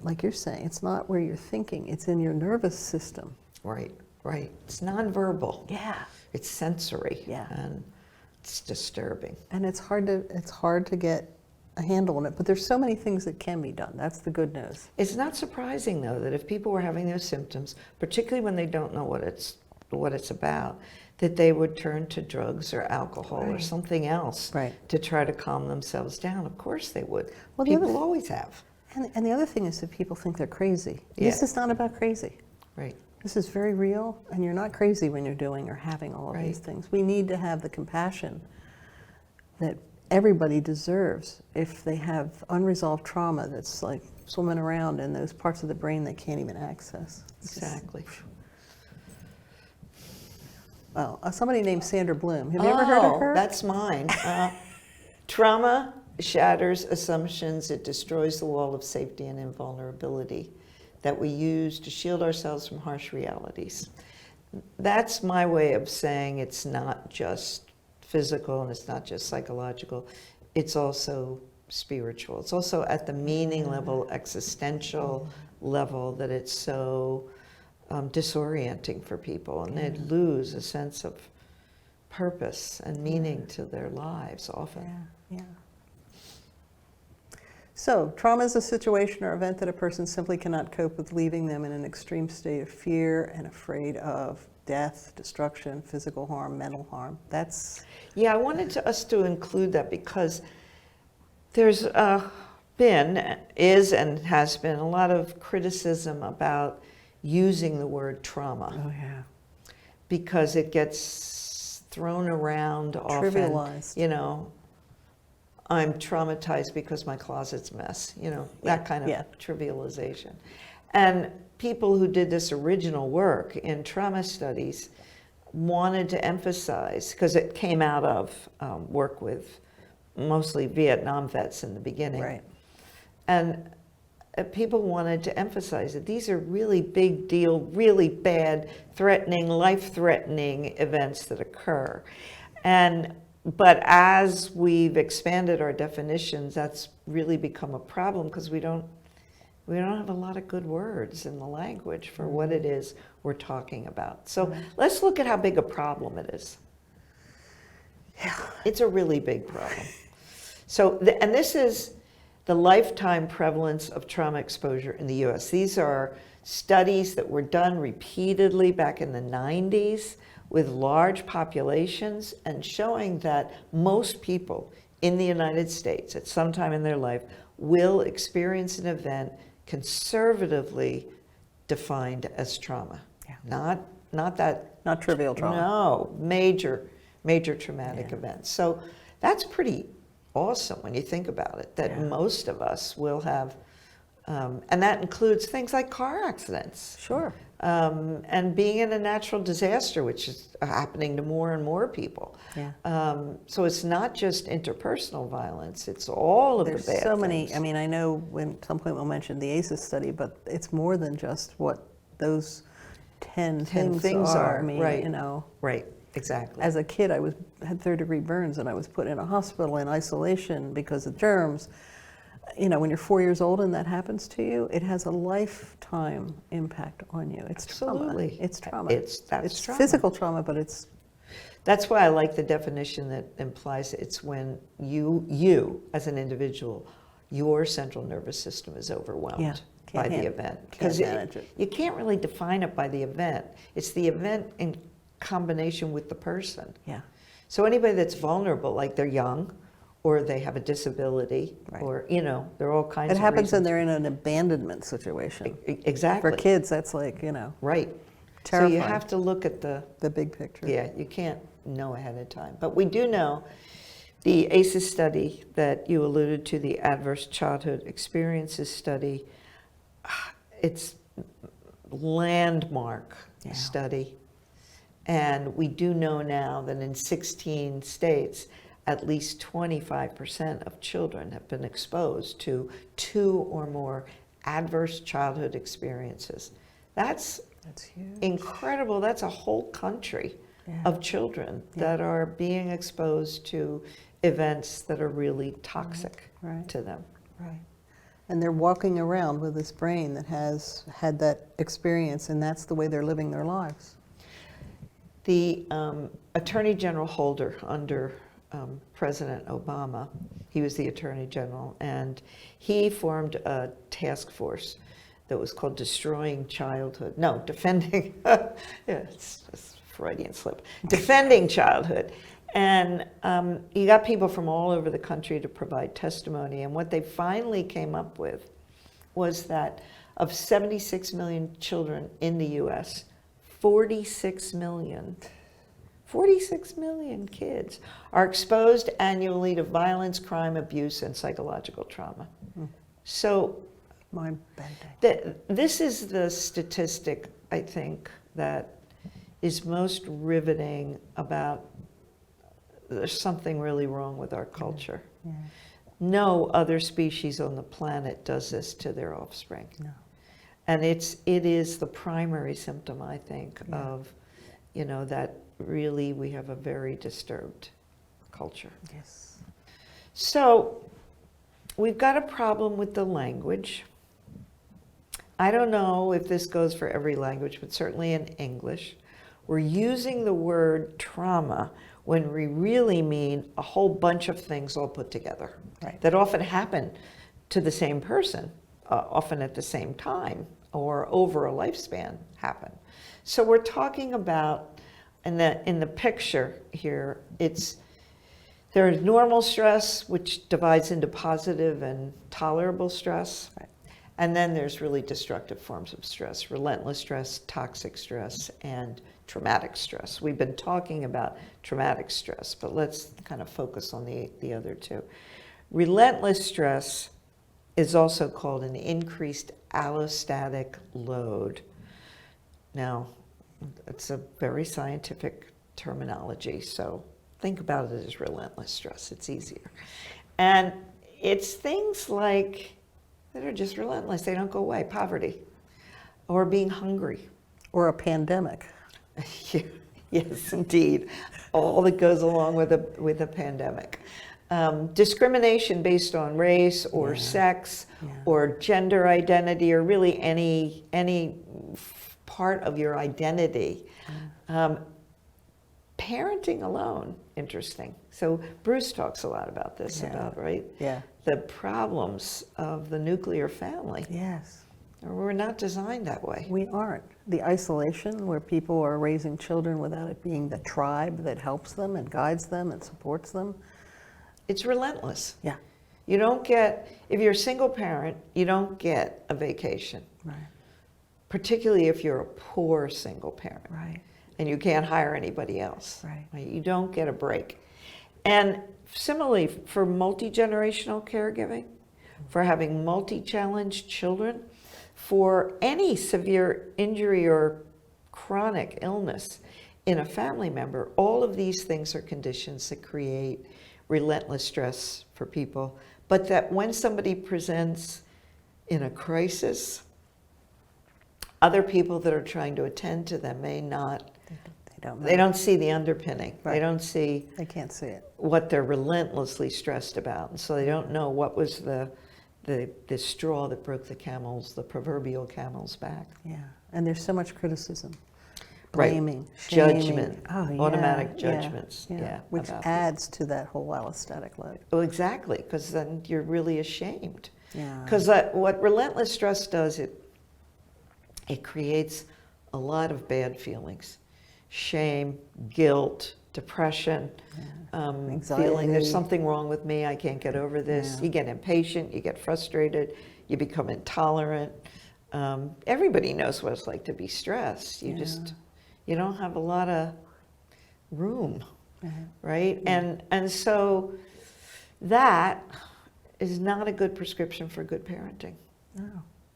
like you're saying, it's not where you're thinking, it's in your nervous system. Right, right. It's nonverbal. Yeah. It's sensory. Yeah. And it's disturbing. And it's hard to get a handle on it, but there's so many things that can be done. That's the good news. It's not surprising, though, that if people were having those symptoms, particularly when they don't know what it's about, that they would turn to drugs or alcohol or Right. something else Right. to try to calm themselves down. Of course they would. Well, the other People always have. And the other thing is that people think they're crazy. Yeah. This is not about crazy. Right. This is very real, and you're not crazy when you're doing or having all of these Right. things. We need to have the compassion that everybody deserves if they have unresolved trauma that's like swimming around in those parts of the brain they can't even access. It's just- Exactly. well, somebody named Sandra Bloom. Have you ever heard of her? That's mine. Trauma shatters assumptions. It destroys the wall of safety and invulnerability that we use to shield ourselves from harsh realities. That's my way of saying it's not just physical and it's not just psychological. It's also spiritual. It's also at the meaning level, existential level, that it's so disorienting for people, and they lose a sense of purpose and meaning to their lives often. Yeah, So, trauma is a situation or event that a person simply cannot cope with, leaving them in an extreme state of fear and afraid of death, destruction, physical harm, mental harm. That's... Yeah, I wanted us to include that because there's is and has been a lot of criticism about using the word trauma. Oh, yeah. Because it gets thrown around often. Trivialized. You know, I'm traumatized because my closet's a mess, you know, that kind of trivialization. And people who did this original work in trauma studies wanted to emphasize, because it came out of work with mostly Vietnam vets in the beginning. Right. And people wanted to emphasize that these are really big deal, really bad, threatening, life-threatening events that occur. But as we've expanded our definitions, that's really become a problem because we don't have a lot of good words in the language for what it is we're talking about. So let's look at how big a problem it is. Yeah. It's a really big problem. So, and this is the lifetime prevalence of trauma exposure in the US. These are studies that were done repeatedly back in the 90s with large populations and showing that most people in the United States at some time in their life will experience an event conservatively defined as trauma. Yeah. Not trivial trauma. No, major traumatic events. So that's pretty awesome when you think about it, that most of us will have, and that includes things like car accidents. Sure. And being in a natural disaster, which is happening to more and more people. Yeah. So it's not just interpersonal violence, it's all of There's the bad so many, things. I mean, I know when some point we'll mention the ACEs study, but it's more than just what those 10 things are. I mean, right. you know. Right, exactly. As a kid, had third-degree burns, and I was put in a hospital in isolation because of germs. You know, when you're 4 years old and that happens to you, it has a lifetime impact on you. It's Absolutely. trauma. It's trauma. It's trauma. Physical trauma, but it's... That's why I like the definition that implies it's when you as an individual, your central nervous system is overwhelmed by the event. Can't manage it. You can't really define it by the event. It's the event in combination with the person. Yeah. So anybody that's vulnerable, like they're young, or they have a disability, or, you know, there are all kinds of It happens reasons. when they're in an abandonment situation. Exactly. For kids, that's like, you know, right. terrifying. So you have to look at the big picture. Yeah, you can't know ahead of time. But we do know the ACEs study that you alluded to, the Adverse Childhood Experiences study, it's landmark study. And we do know now that in 16 states, at least 25% of children have been exposed to 2 or more adverse childhood experiences. That's huge. Incredible. That's a whole country of children that are being exposed to events that are really toxic to them. Right. And they're walking around with this brain that has had that experience, and that's the way they're living their lives. The Attorney General Holder under President Obama, he was the Attorney General, and he formed a task force that was called Defending it's a Freudian slip, Defending Childhood. And he got people from all over the country to provide testimony, and what they finally came up with was that of 76 million children in the US, 46 million kids are exposed annually to violence, crime, abuse, and psychological trauma. So this is the statistic, I think, that is most riveting about there's something really wrong with our culture. Yeah. No other species on the planet does this to their offspring. No. And it is the primary symptom, I think, of, you know, that really we have a very disturbed culture. Yes. So we've got a problem with the language. I don't know if this goes for every language, but certainly in English, we're using the word trauma when we really mean a whole bunch of things all put together that often happen to the same person, often at the same time or over a lifespan happen. So we're talking about, in the picture here, there is normal stress, which divides into positive and tolerable stress. Right. And then there's really destructive forms of stress, relentless stress, toxic stress, and traumatic stress. We've been talking about traumatic stress, but let's kind of focus on the other two. Relentless stress is also called an increased allostatic load. Now, it's a very scientific terminology, so think about it as relentless stress. It's easier. And it's things like that are just relentless. They don't go away. Poverty, or being hungry. Or a pandemic. Yes, indeed. All that goes along with a pandemic. Discrimination based on race or sex or gender identity, or really any part of your identity. Parenting alone, interesting. So Bruce talks a lot about this, right? Yeah. The problems of the nuclear family. Yes. We're not designed that way. We aren't. The isolation where people are raising children without it being the tribe that helps them and guides them and supports them. It's relentless. Yeah. You don't get, if you're a single parent, you don't get a vacation. Right. Particularly if you're a poor single parent. Right. And you can't hire anybody else. Right. You don't get a break. And similarly, for multi-generational caregiving, for having multi-challenged children, for any severe injury or chronic illness in a family member, all of these things are conditions that create relentless stress for people. But that when somebody presents in a crisis, other people that are trying to attend to them may not. They don't see the underpinning. Right. They don't see. They can't see it. What they're relentlessly stressed about, and so they don't know what was the straw that broke the proverbial camel's back. Yeah. And there's so much criticism, Right. blaming, shaming. Judgment, Oh, yeah, automatic judgments. Yeah. Yeah, Which about adds to that whole allostatic load. Well, exactly, because then you're really ashamed. Yeah. Because what relentless stress does, it creates a lot of bad feelings. Shame, guilt, depression, feeling there's something wrong with me, I can't get over this. Yeah. You get impatient, you get frustrated, you become intolerant. Everybody knows what it's like to be stressed. You don't have a lot of room, right? Yeah. And so that is not a good prescription for good parenting. No.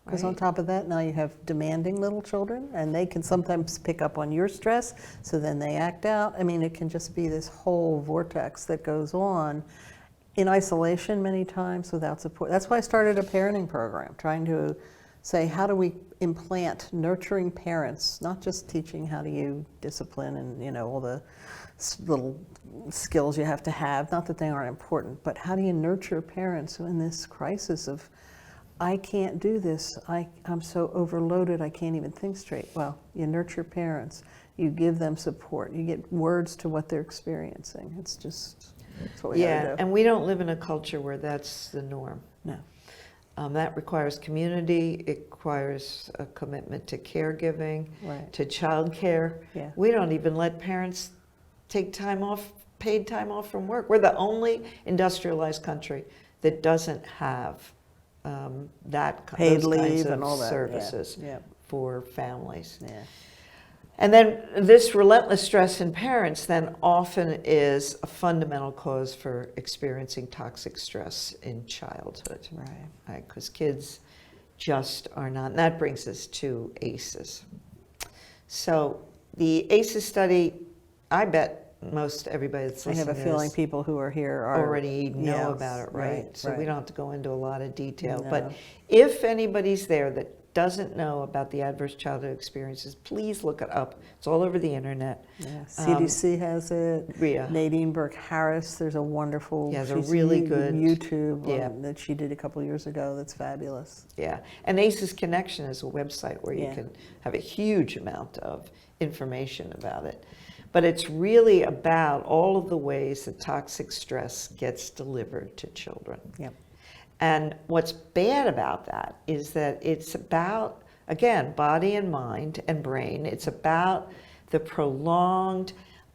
Because on Right. top of that, now you have demanding little children, and they can sometimes pick up on your stress, so then they act out. I mean, it can just be this whole vortex that goes on in isolation many times without support. That's why I started a parenting program, trying to say, how do we implant nurturing parents, not just teaching how do you discipline and, all the little skills you have to have, not that they aren't important, but how do you nurture parents in this crisis of, I can't do this, I'm so overloaded, I can't even think straight. Well, you nurture parents, you give them support, you get words to what they're experiencing. It's what we gotta do. And we don't live in a culture where that's the norm. No. That requires community, it requires a commitment to caregiving, Right. to childcare. Yeah. We don't even let parents take time off, paid time off from work. We're the only industrialized country that doesn't have Paid those leave kinds of and all that. services Yeah. for families. Yeah. And then this relentless stress in parents then often is a fundamental cause for experiencing toxic stress in childhood. Right. Because kids just are not, and that brings us to ACEs. So the ACEs study, I bet most everybody that's I listening have a to feeling this people who are here are already know yes, about it, right? So we right. don't have to go into a lot of detail. No. But if anybody's there that doesn't know about the adverse childhood experiences, please look it up. It's all over the internet. Yeah. CDC has it. Yeah. Nadine Burke-Harris, there's a wonderful Yeah, there's a really good- YouTube yeah. that she did a couple years ago that's fabulous. Yeah, and ACEs Connection is a website where you Yeah. can have a huge amount of information about it. But it's really about all of the ways that toxic stress gets delivered to children. Yep. And what's bad about that is that it's about, again, body and mind and brain. It's about the prolonged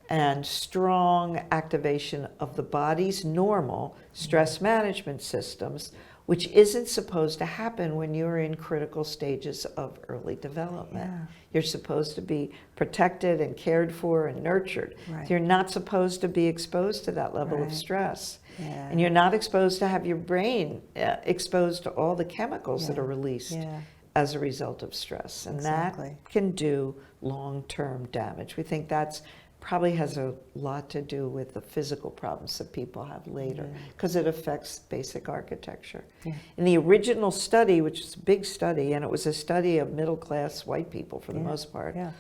and strong activation of the body's normal stress management systems, which isn't supposed to happen when you're in critical stages of early development. Yeah. You're supposed to be protected and cared for and nurtured. Right. You're not supposed to be exposed to that level of Right. stress. Yeah. And you're not exposed to have your brain exposed to all the chemicals that Yeah. are released Yeah. as a result of stress. And Exactly. that can do long-term damage. We think that's probably has a lot to do with the physical problems that people have later, because it affects basic architecture. Yeah. In the original study, which is a big study, and it was a study of middle-class white people for the Yeah. most part, Yeah.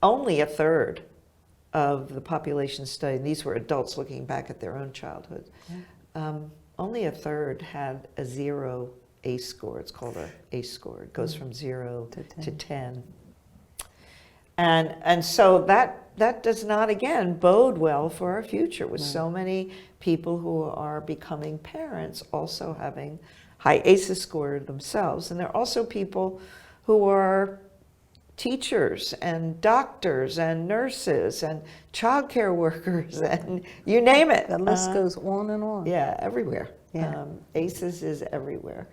only a third of the population studied, and these were adults looking back at their own childhood, only a third had a 0 ACE score. It's called a ACE score. It goes from 0 to 10. And so that does not, again, bode well for our future, with so many people who are becoming parents also having high ACEs score themselves. And there are also people who are teachers and doctors and nurses and childcare workers and you name it. The list goes on and on. Yeah, everywhere. Yeah. ACEs is everywhere.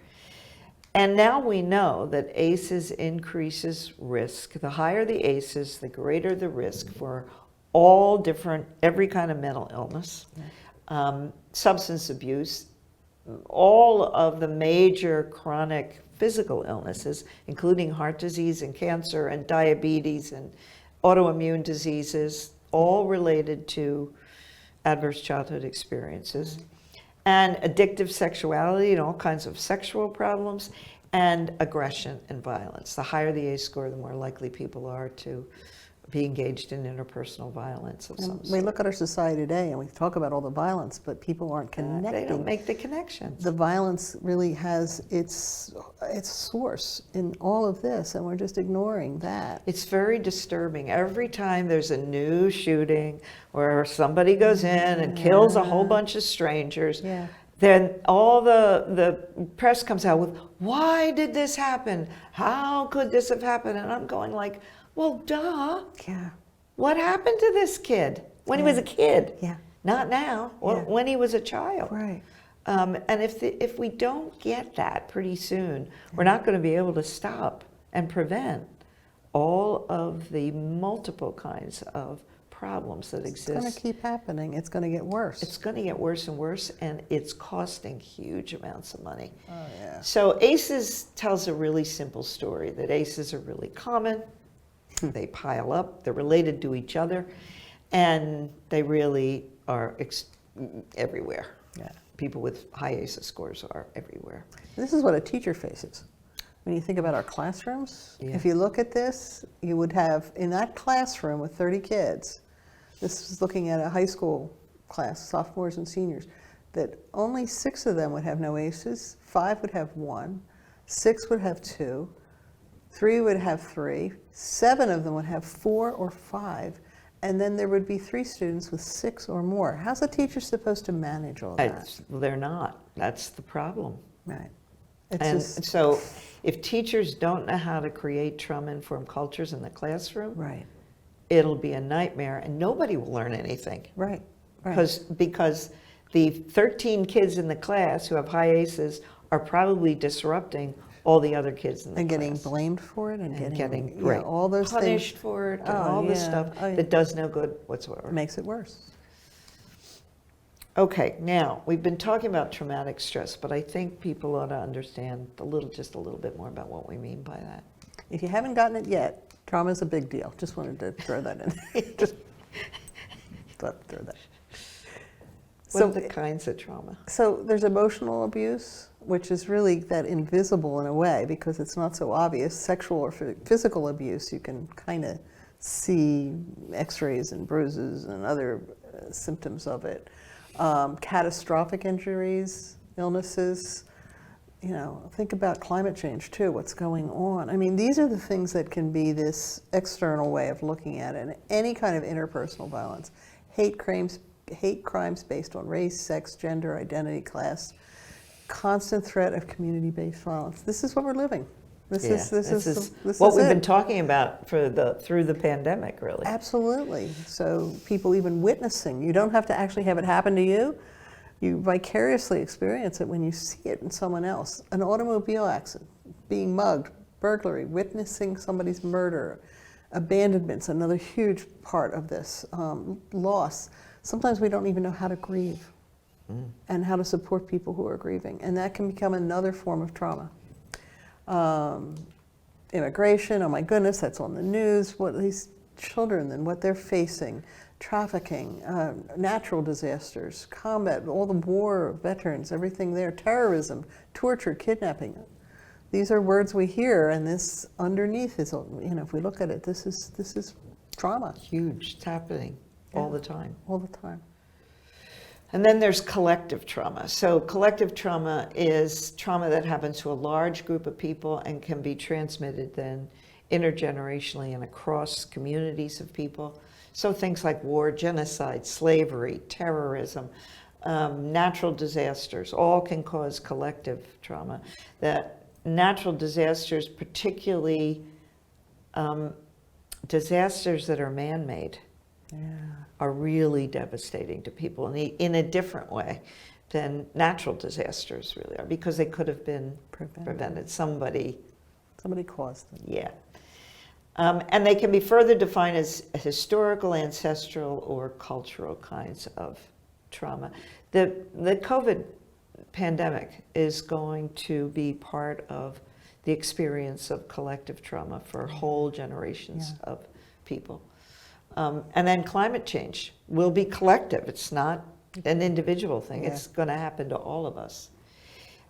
And now we know that ACEs increases risk. The higher the ACEs, the greater the risk for all different, every kind of mental illness, substance abuse, all of the major chronic physical illnesses, including heart disease and cancer and diabetes and autoimmune diseases, all related to adverse childhood experiences, and addictive sexuality and all kinds of sexual problems, and aggression and violence. The higher the ACE score, the more likely people are to be engaged in interpersonal violence of some And we sort. look at our society today and we talk about all the violence, but people aren't connecting. They don't make the connections. The violence really has its source in all of this, and we're just ignoring that. It's very disturbing. Every time there's a new shooting where somebody goes in and kills a whole bunch of strangers, Yeah. then all the press comes out with, why did this happen? How could this have happened? And I'm going like, well, duh. Yeah. What happened to this kid when he was a kid? Yeah. Not now, Yeah. when he was a child. Right. And if we don't get that pretty soon, we're not going to be able to stop and prevent all of the multiple kinds of problems that It's going exist. to keep happening. It's going to get worse. It's going to get worse and worse, and it's costing huge amounts of money. Oh, yeah. So ACEs tells a really simple story, that ACEs are really common. They pile up, they're related to each other, and they really are everywhere. Yeah. People with high ACEs scores are everywhere. This is what a teacher faces. When you think about our classrooms, Yeah. if you look at this, you would have, in that classroom with 30 kids, this is looking at a high school class, sophomores and seniors, that only 6 of them would have no ACEs, 5 would have 1, 6 would have 2, 3 would have 3, 7 of them would have 4 or 5, and then there would be 3 students with 6 or more. How's a teacher supposed to manage all that? They're not. That's the problem. Right. It's And just, so if teachers don't know how to create trauma-informed cultures in the classroom, right, it'll be a nightmare, and nobody will learn anything. right, right. Because the 13 kids in the class who have high ACEs are probably disrupting all the other kids in the And class. getting blamed for it and getting, you know, right, all those punished things for it and Oh, all this yeah. stuff Oh, yeah. that does no good whatsoever. makes it worse. Okay, now we've been talking about traumatic stress, but I think people ought to understand just a little bit more about what we mean by that. If you haven't gotten it yet, trauma is a big deal. Just wanted to throw that in. Just thought to throw that. What are the kinds of trauma? So there's emotional abuse, which is really that invisible in a way because it's not so obvious. Sexual or physical abuse, you can kind of see x-rays and bruises and other symptoms of it. Catastrophic injuries, illnesses, you know, think about climate change too, what's going on. I mean, these are the things that can be this external way of looking at it. And any kind of interpersonal violence, hate crimes based on race, sex, gender, identity, class, constant threat of community-based violence. This is what we're living. This Yeah, is what we've it. been talking about through the pandemic, really. Absolutely. So people even witnessing, you don't have to actually have it happen to you. You vicariously experience it when you see it in someone else. An automobile accident, being mugged, burglary, witnessing somebody's murder, abandonment's another huge part of this, loss. Sometimes we don't even know how to grieve and how to support people who are grieving. And that can become another form of trauma. Immigration, oh my goodness, that's on the news, what these children and what they're facing, trafficking, natural disasters, combat, all the war veterans, everything there, terrorism, torture, kidnapping. These are words we hear, and this underneath is, if we look at it, this is trauma. Huge. It's happening all the time. All the time. And then there's collective trauma. So collective trauma is trauma that happens to a large group of people and can be transmitted then intergenerationally and across communities of people. So things like war, genocide, slavery, terrorism, natural disasters, all can cause collective trauma. That natural disasters, particularly disasters that are man-made, are really devastating to people in a different way than natural disasters really are, because they could have been prevented. Somebody caused them. Yeah. And they can be further defined as historical, ancestral, or cultural kinds of trauma. The COVID pandemic is going to be part of the experience of collective trauma for whole generations of people. And then climate change will be collective. It's not an individual thing. It's going to happen to all of us.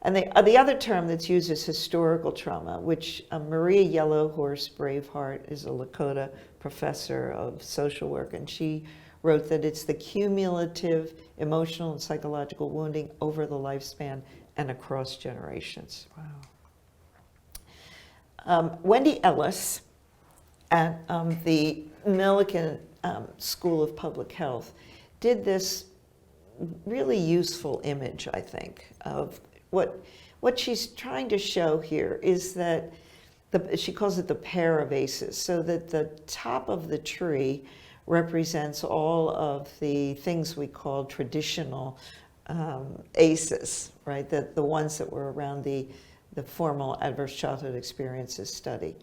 And the other term that's used is historical trauma, which Maria Yellowhorse Braveheart is a Lakota professor of social work, and she wrote that it's the cumulative emotional and psychological wounding over the lifespan and across generations. Wow. Wendy Ellis at the Millikan School of Public Health did this really useful image, I think, of what she's trying to show here is that she calls it the pair of aces, so that the top of the tree represents all of the things we call traditional ACEs, right? The ones that were around the formal adverse childhood experiences study.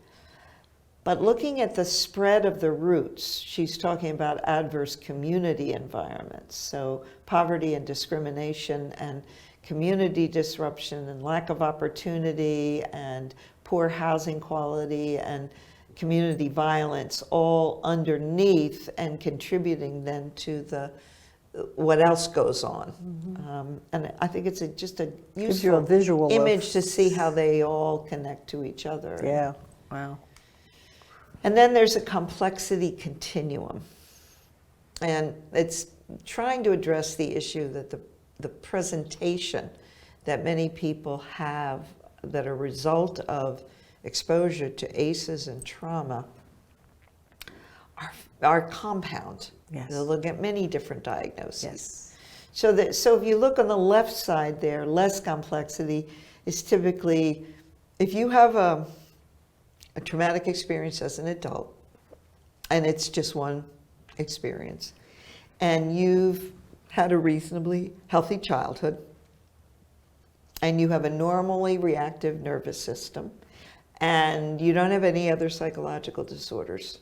But looking at the spread of the roots, she's talking about adverse community environments. So poverty and discrimination and community disruption and lack of opportunity and poor housing quality and community violence all underneath and contributing then to what else goes on. And I think it's just a Gives you a useful visual image to see how they all connect to each other. Yeah, wow. And then there's a complexity continuum. And it's trying to address the issue that the presentation that many people have that are a result of exposure to ACEs and trauma are compound. Yes. They'll look at many different diagnoses. Yes. So if you look on the left side there, less complexity is typically, if you have a traumatic experience as an adult, and it's just one experience, and you've had a reasonably healthy childhood, and you have a normally reactive nervous system, and you don't have any other psychological disorders,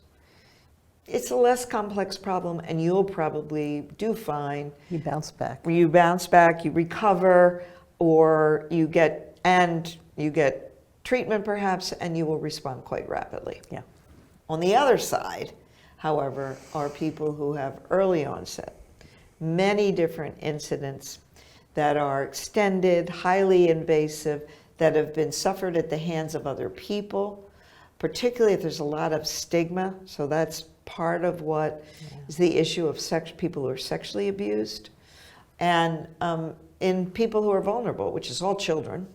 it's a less complex problem, and you'll probably do fine. You bounce back. You bounce back, you recover, or you get treatment perhaps, and you will respond quite rapidly. Yeah. On the other side, however, are people who have early onset, many different incidents that are extended, highly invasive, that have been suffered at the hands of other people, particularly if there's a lot of stigma. So that's part of what is the issue of people who are sexually abused, and in people who are vulnerable, which is all children,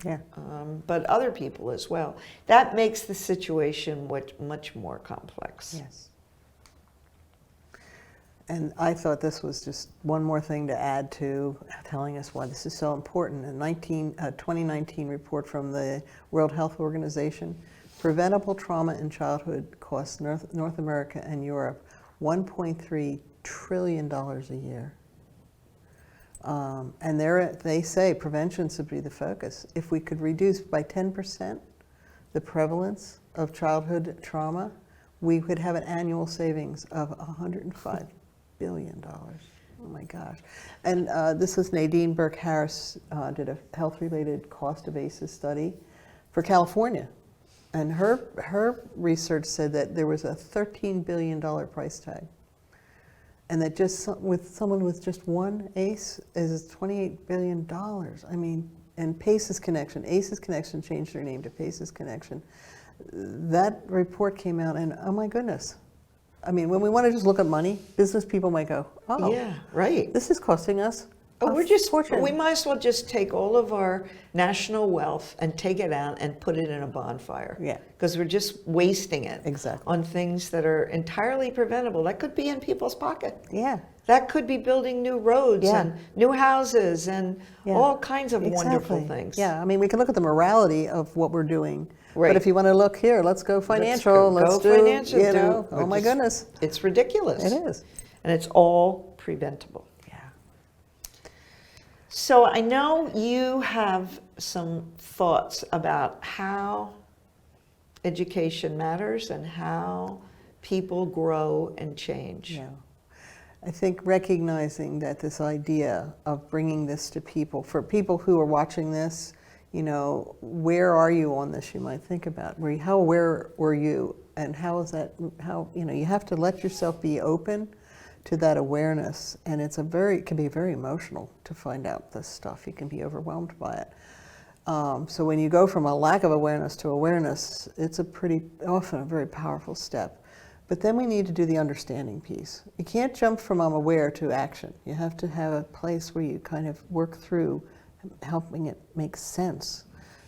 but other people as well. That makes the situation much more complex. Yes. And I thought this was just one more thing to add to telling us why this is so important. A 2019 report from the World Health Organization, preventable trauma in childhood costs North America and Europe $1.3 trillion a year. And they say prevention should be the focus. If we could reduce by 10% the prevalence of childhood trauma, we could have an annual savings of $105 billion. Oh my gosh. And this was Nadine Burke-Harris did a health-related cost of ACEs study for California. And her research said that there was a $13 billion price tag. And that just with someone with just one ACE is $28 billion. I mean, and ACEs Connection changed their name to PACEs Connection. That report came out and oh my goodness. I mean, when we want to just look at money, business people might go, oh, Yeah, right. this is costing us Oh, a fortune. we might as well just take all of our national wealth and take it out and put it in a bonfire. Yeah. Because we're just wasting it Exactly. on things that are entirely preventable. That could be in people's pocket. Yeah. That could be building new roads Yeah. and new houses and Yeah. all kinds of wonderful Exactly. things. Yeah, I mean, we can look at the morality of what we're doing. Right. But if you want to look here, let's go financial. Let's do, financial. you know, oh my goodness. It's ridiculous. It is. And it's all preventable. Yeah. So I know you have some thoughts about how education matters and how people grow and change. Yeah. I think recognizing that this idea of bringing this to people, for people who are watching this, you know, where are you on this? You might think about how aware were you, and how is that? How, you know, you have to let yourself be open to that awareness, and it can be very emotional to find out this stuff. You can be overwhelmed by it. So when you go from a lack of awareness to awareness, it's often a very powerful step. But then we need to do the understanding piece. You can't jump from I'm aware to action. You have to have a place where you kind of work through helping it make sense.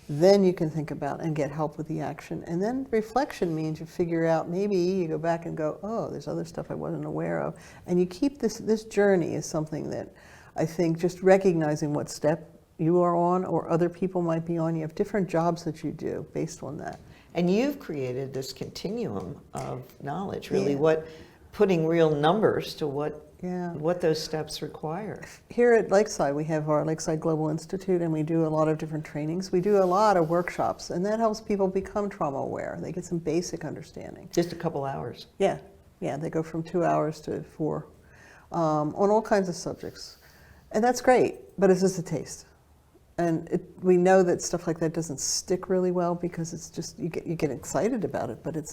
Then you can think about and get help with the action. And then reflection means you figure out, maybe you go back and go, oh, there's other stuff I wasn't aware of. And you keep this journey is something that I think just recognizing what step you are on or other people might be on. You have different jobs that you do based on that. And you've created this continuum of knowledge, really, Yeah. putting real numbers to what Yeah. those steps require. Here at Lakeside, we have our Lakeside Global Institute, and we do a lot of different trainings. We do a lot of workshops, and that helps people become trauma aware. They get some basic understanding. Just a couple hours. Yeah, they go from 2 hours to 4 on all kinds of subjects. And that's great, but it's just a taste. And we know that stuff like that doesn't stick really well because it's just, you get excited about it, but it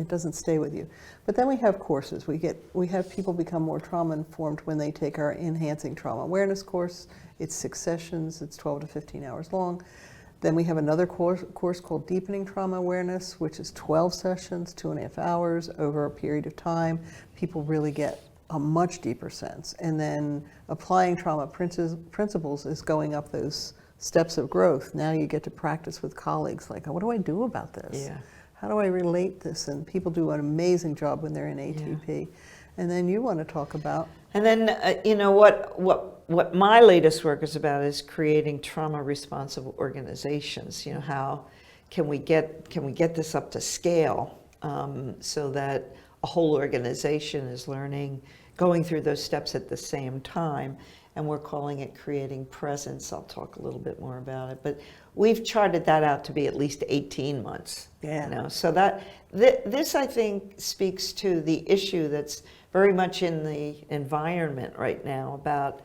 doesn't stay with you. But then we have courses. We have people become more trauma informed when they take our Enhancing Trauma Awareness course. It's 6 sessions, it's 12 to 15 hours long. Then we have another course called Deepening Trauma Awareness, which is 12 sessions, 2.5 hours over a period of time. People really get a much deeper sense. And then Applying Trauma Principles is going up those steps of growth. Now you get to practice with colleagues, like, what do I do about this? Yeah. How do I relate this? And people do an amazing job when they're in ATP. And then you want to talk about... And then, you know, what my latest work is about is creating trauma responsive organizations. You know, how can we get this up to scale so that a whole organization is going through those steps at the same time, and we're calling it creating presence. I'll talk a little bit more about it, but we've charted that out to be at least 18 months. Yeah. You know, so that this I think speaks to the issue that's very much in the environment right now about,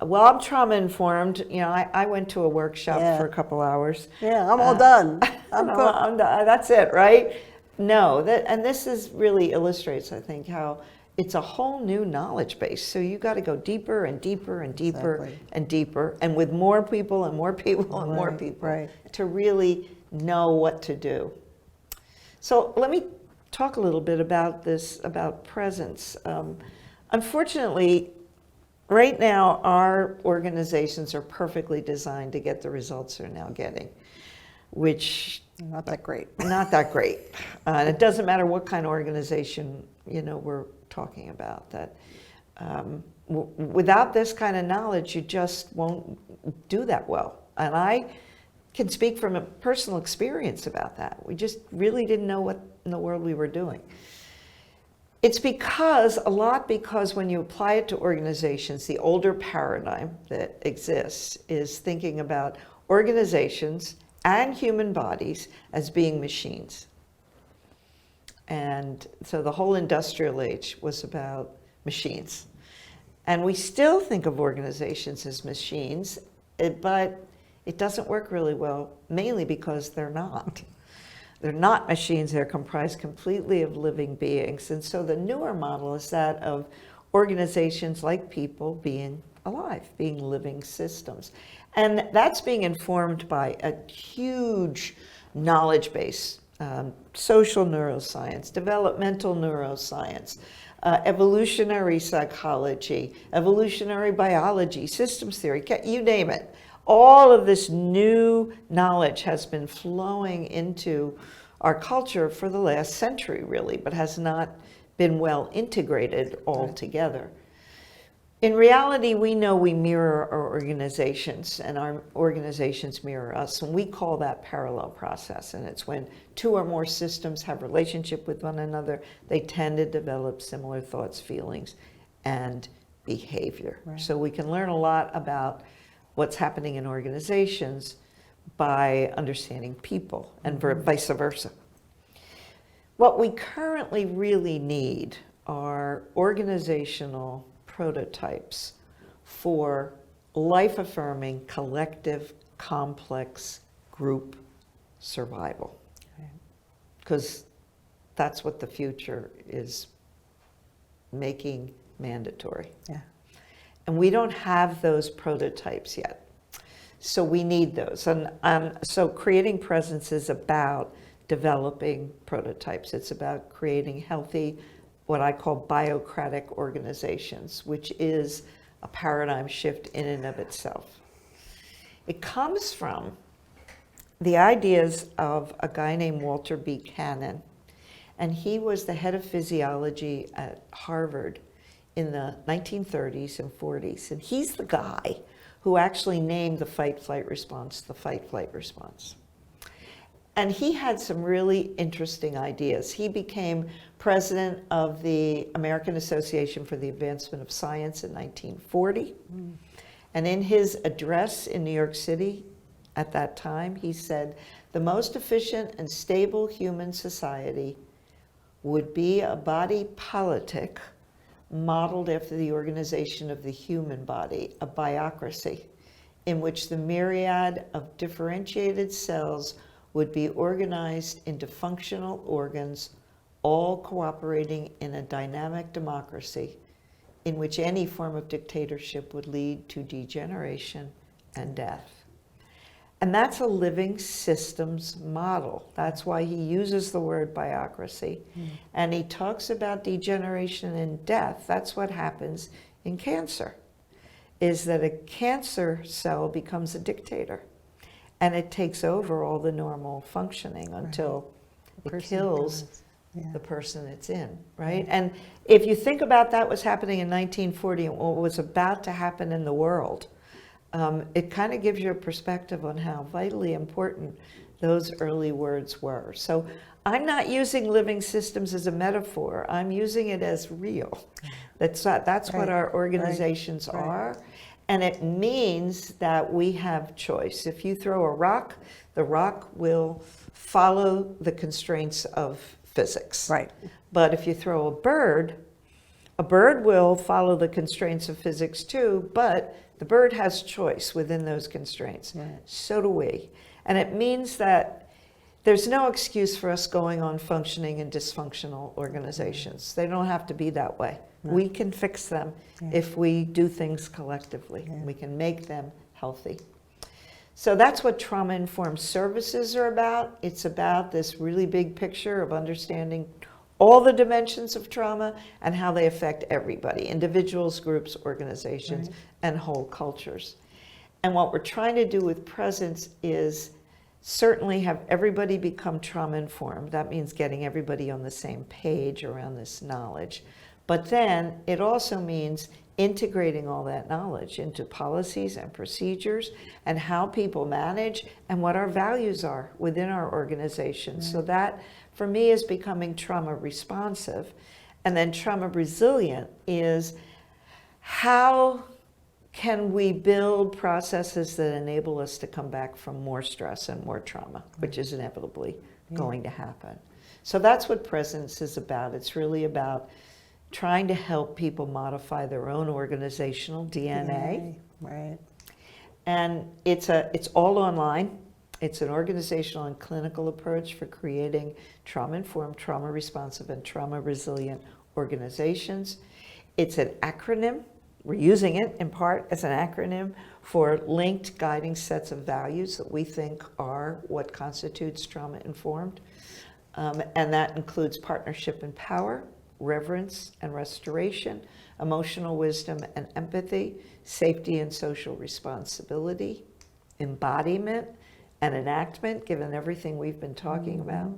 well, I'm trauma informed. You know, I went to a workshop for a couple hours. Yeah, I'm all done. I'm done. That's it, right? No, and this really illustrates, I think, how it's a whole new knowledge base. So you got to go deeper and deeper and deeper and deeper, and with more people and more people and more people to really know what to do. So let me talk a little bit about this, about presence. Unfortunately, right now, our organizations are perfectly designed to get the results they're now getting, which... Not that great. Not that great. And it doesn't matter what kind of organization, you know, we're talking about. That Without this kind of knowledge, you just won't do that well. And I can speak from a personal experience about that. We just really didn't know what in the world we were doing. It's because when you apply it to organizations, the older paradigm that exists is thinking about organizations and human bodies as being machines. And so the whole industrial age was about machines. And we still think of organizations as machines, but it doesn't work really well, mainly because they're not. They're not machines, they're comprised completely of living beings. And so the newer model is that of organizations like people being alive, being living systems. And that's being informed by a huge knowledge base, social neuroscience, developmental neuroscience, evolutionary psychology, evolutionary biology, systems theory, you name it. All of this new knowledge has been flowing into our culture for the last century, really, but has not been well integrated all together. In reality, we know we mirror our organizations, and our organizations mirror us, and we call that parallel process. And it's when two or more systems have relationship with one another, they tend to develop similar thoughts, feelings, and behavior. Right. So we can learn a lot about what's happening in organizations by understanding people, and vice versa. What we currently really need are organizational prototypes for life-affirming, collective, complex group survival. Because that's what the future is making mandatory. Yeah. And we don't have those prototypes yet. So we need those. And so creating presence is about developing prototypes. It's about creating healthy, what I call biocratic organizations, which is a paradigm shift in and of itself. It comes from the ideas of a guy named Walter B. Cannon, and he was the head of physiology at Harvard in the 1930s and 40s, and he's the guy who actually named the fight-flight response the fight-flight response. And he had some really interesting ideas. He became president of the American Association for the Advancement of Science in 1940. And in his address in New York City at that time, he said, the most efficient and stable human society would be a body politic modeled after the organization of the human body, a biocracy, in which the myriad of differentiated cells would be organized into functional organs, all cooperating in a dynamic democracy in which any form of dictatorship would lead to degeneration and death. And that's a living systems model. That's why he uses the word biocracy. And he talks about degeneration and death. That's what happens in cancer, is that a cancer cell becomes a dictator. And it takes over all the normal functioning until it kills the person it's in, right? And if you think about that was happening in 1940 and what was about to happen in the world, it kind of gives you a perspective on how vitally important those early words were. So I'm not using living systems as a metaphor. I'm using it as real. That's what our organizations are. And it means that we have choice. If you throw a rock, the rock will follow the constraints of physics. Right. But if you throw a bird will follow the constraints of physics too, but the bird has choice within those constraints. Right. So do we. And it means that there's no excuse for us going on functioning in dysfunctional organizations. They don't have to be that way. No. We can fix them if we do things collectively. We can make them healthy. So that's what trauma-informed services are about. It's about this really big picture of understanding all the dimensions of trauma and how they affect everybody, individuals, groups, organizations, and whole cultures. And what we're trying to do with presence is certainly have everybody become trauma-informed. That means getting everybody on the same page around this knowledge. But then it also means integrating all that knowledge into policies and procedures and how people manage and what our values are within our organization. So that, for me, is becoming trauma responsive. And then trauma resilient is how can we build processes that enable us to come back from more stress and more trauma, which is inevitably going to happen. So that's what Presence is about. It's really about trying to help people modify their own organizational DNA. Right. And it's all online. It's an organizational and clinical approach for creating trauma-informed, trauma-responsive, and trauma-resilient organizations. It's an acronym. We're using it in part as an acronym for linked guiding sets of values that we think are what constitutes trauma-informed. And that includes partnership and power, reverence and restoration, emotional wisdom and empathy, safety and social responsibility, embodiment and enactment, given everything we've been talking about,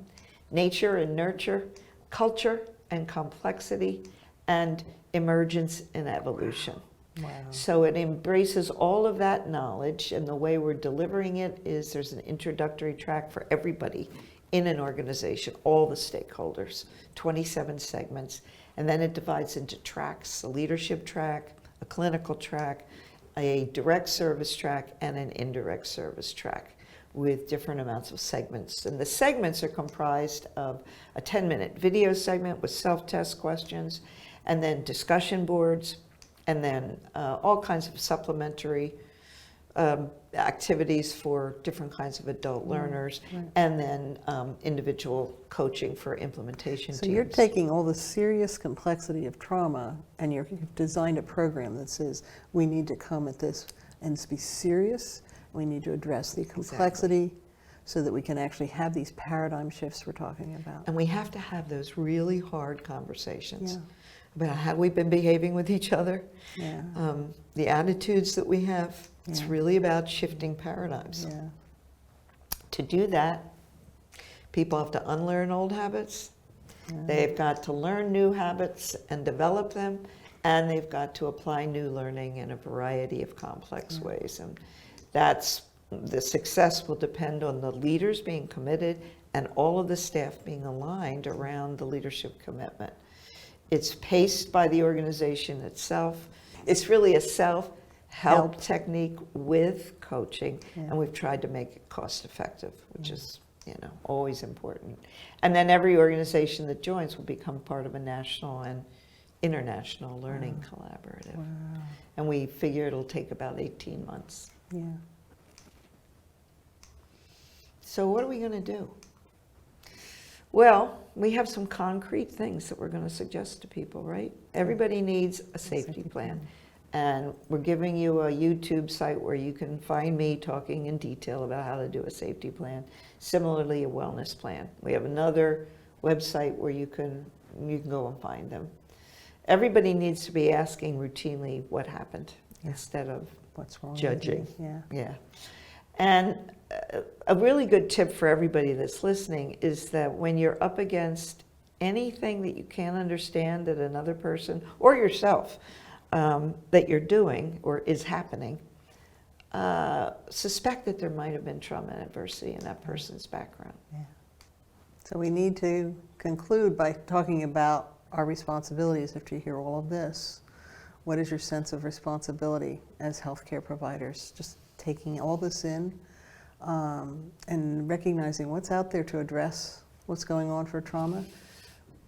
nature and nurture, culture and complexity, and emergence and evolution. Wow. So it embraces all of that knowledge, and the way we're delivering it is there's an introductory track for everybody in an organization, all the stakeholders, 27 segments, and then it divides into tracks: a leadership track, a clinical track, a direct service track, and an indirect service track with different amounts of segments. And the segments are comprised of a 10-minute video segment with self-test questions, and then discussion boards, and then all kinds of supplementary activities for different kinds of adult learners, and then individual coaching for implementation So teams. you're taking all the serious complexity of trauma and you've designed a program that says we need to come at this and be serious. We need to address the complexity so that we can actually have these paradigm shifts we're talking about. And we have to have those really hard conversations Yeah. about how we've been behaving with each other, Yeah. the attitudes that we have. It's Yeah. really about shifting paradigms. Yeah. To do that, people have to unlearn old habits. They've got to learn new habits and develop them, and they've got to apply new learning in a variety of complex ways. And that's, the success will depend on the leaders being committed and all of the staff being aligned around the leadership commitment. It's paced by the organization itself. It's really a self-help technique with coaching, and we've tried to make it cost-effective, which is, always important. And then every organization that joins will become part of a national and international learning collaborative. Wow. And we figure it'll take about 18 months. Yeah. So what are we going to do? Well, we have some concrete things that we're going to suggest to people, right? Everybody needs a safety plan. And we're giving you a YouTube site where you can find me talking in detail about how to do a safety plan. Similarly, a wellness plan. We have another website where you can go and find them. Everybody needs to be asking routinely what happened instead of What's wrong judging. with you? Yeah. And a really good tip for everybody that's listening is that when you're up against anything that you can't understand that another person or yourself that you're doing or is happening, suspect that there might have been trauma and adversity in that person's background. Yeah. So we need to conclude by talking about our responsibilities after you hear all of this. What is your sense of responsibility as healthcare providers? Just taking all this in and recognizing what's out there to address what's going on for trauma.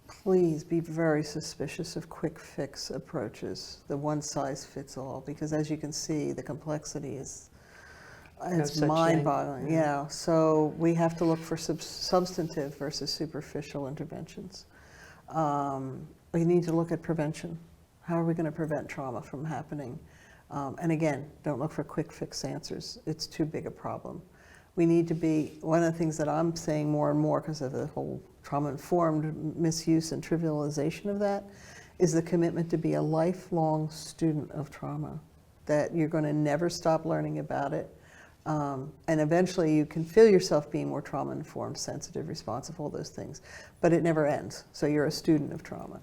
Please be very suspicious of quick fix approaches, the one size fits all, because as you can see, the complexity is mind-boggling. Yeah, so we have to look for substantive versus superficial interventions. We need to look at prevention. How are we going to prevent trauma from happening? And again, don't look for quick fix answers. It's too big a problem. We need to be, one of the things that I'm saying more and more because of the whole trauma-informed misuse and trivialization of that, is the commitment to be a lifelong student of trauma, that you're going to never stop learning about it. And eventually you can feel yourself being more trauma-informed, sensitive, responsive, all those things, but it never ends. So you're a student of trauma.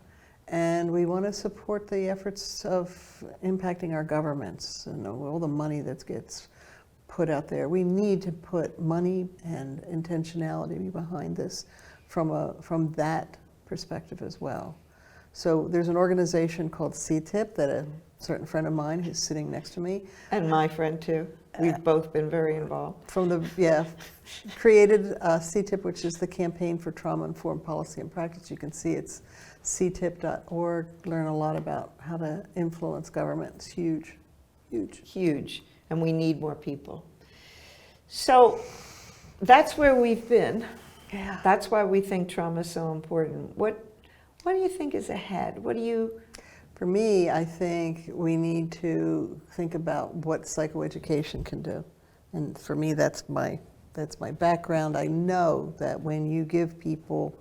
And we want to support the efforts of impacting our governments and all the money that gets put out there. We need to put money and intentionality behind this from that perspective as well. So there's an organization called CTIP that a certain friend of mine who's sitting next to me. And my friend too. We've both been very involved. Created CTIP, which is the Campaign for Trauma-Informed Policy and Practice. You can see it's ctip.org. Learn a lot about how to influence government. It's huge, huge. Huge. And we need more people. So that's where we've been. Yeah. That's why we think trauma is so important. What do you think is ahead? For me, I think we need to think about what psychoeducation can do. And for me, that's my background. I know that when you give people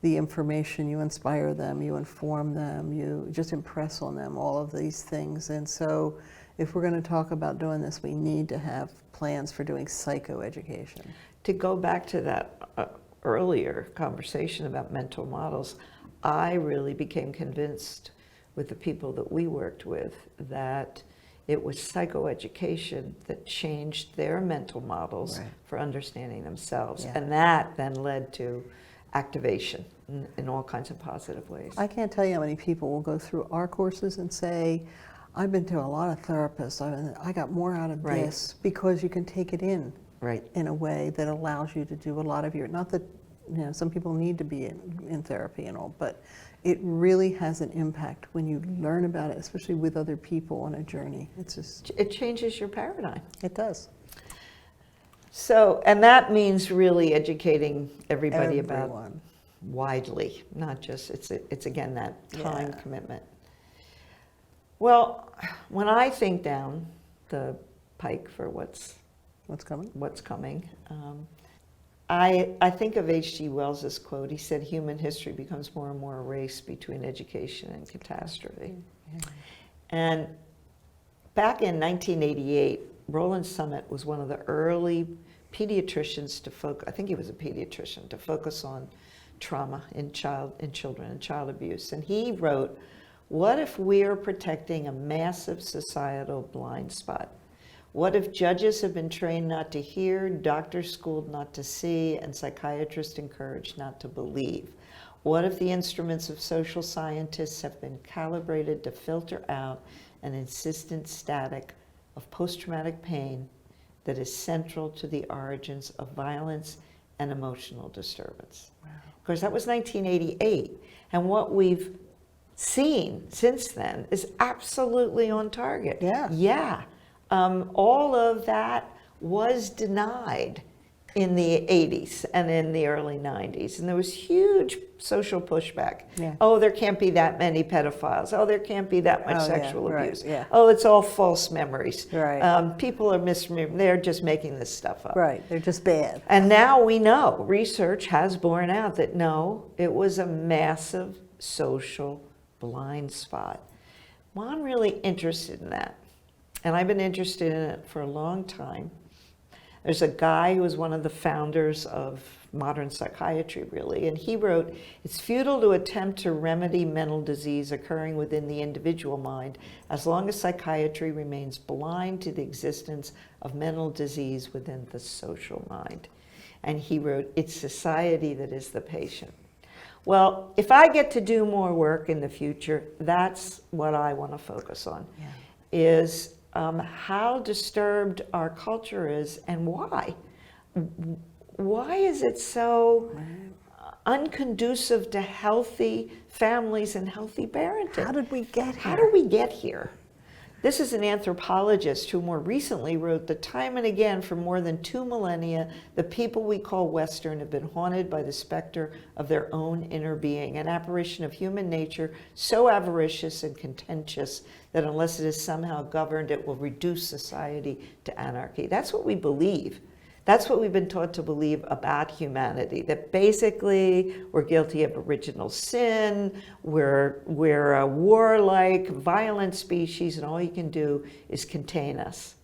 the information, you inspire them, you inform them, you just impress on them all of these things. And so if we're going to talk about doing this, we need to have plans for doing psychoeducation. To go back to that earlier conversation about mental models, I really became convinced with the people that we worked with that it was psychoeducation that changed their mental models for understanding themselves. Yeah. And that then led to activation in all kinds of positive ways. I can't tell you how many people will go through our courses and say, I've been to a lot of therapists, I got more out of this, because you can take it in a way that allows you to do a lot of your, not that, some people need to be in therapy and all, but it really has an impact when you learn about it, especially with other people on a journey. It changes your paradigm. It does. So, and that means really educating everybody about widely, not just, it's again that time commitment. Well, when I think down the pike for what's coming, I think of H.G. Wells's quote. He said, human history becomes more and more a race between education and catastrophe. Yeah. And back in 1988, Roland Summit was one of the early pediatricians to focus, I think he was a pediatrician, to focus on trauma in children and child abuse. And he wrote, what if we're protecting a massive societal blind spot? What if judges have been trained not to hear, doctors schooled not to see, and psychiatrists encouraged not to believe? What if the instruments of social scientists have been calibrated to filter out an insistent static of post-traumatic pain that is central to the origins of violence and emotional disturbance? Wow. Of course, that was 1988. And what we've seen since then is absolutely on target. Yeah. All of that was denied in the 80s and in the early 90s. And there was huge social pushback. Yeah. Oh, there can't be that many pedophiles. Oh, there can't be that much sexual abuse. Yeah. Oh, it's all false memories. Right. People are misremembering. They're just making this stuff up. Right. They're just bad. And now we know, research has borne out that no, it was a massive social blind spot. Well, I'm really interested in that. And I've been interested in it for a long time. There's a guy who was one of the founders of modern psychiatry, really, and he wrote, it's futile to attempt to remedy mental disease occurring within the individual mind as long as psychiatry remains blind to the existence of mental disease within the social mind. And he wrote, it's society that is the patient. Well, if I get to do more work in the future, that's what I want to focus on, is how disturbed our culture is and why. Why is it so unconducive to healthy families and healthy parenting? How did we get here? How did we get here? This is an anthropologist who more recently wrote that time and again for more than 2 millennia, the people we call Western have been haunted by the specter of their own inner being, an apparition of human nature so avaricious and contentious that unless it is somehow governed, it will reduce society to anarchy. That's what we believe. That's what we've been taught to believe about humanity, that basically we're guilty of original sin, we're a warlike, violent species, and all you can do is contain us.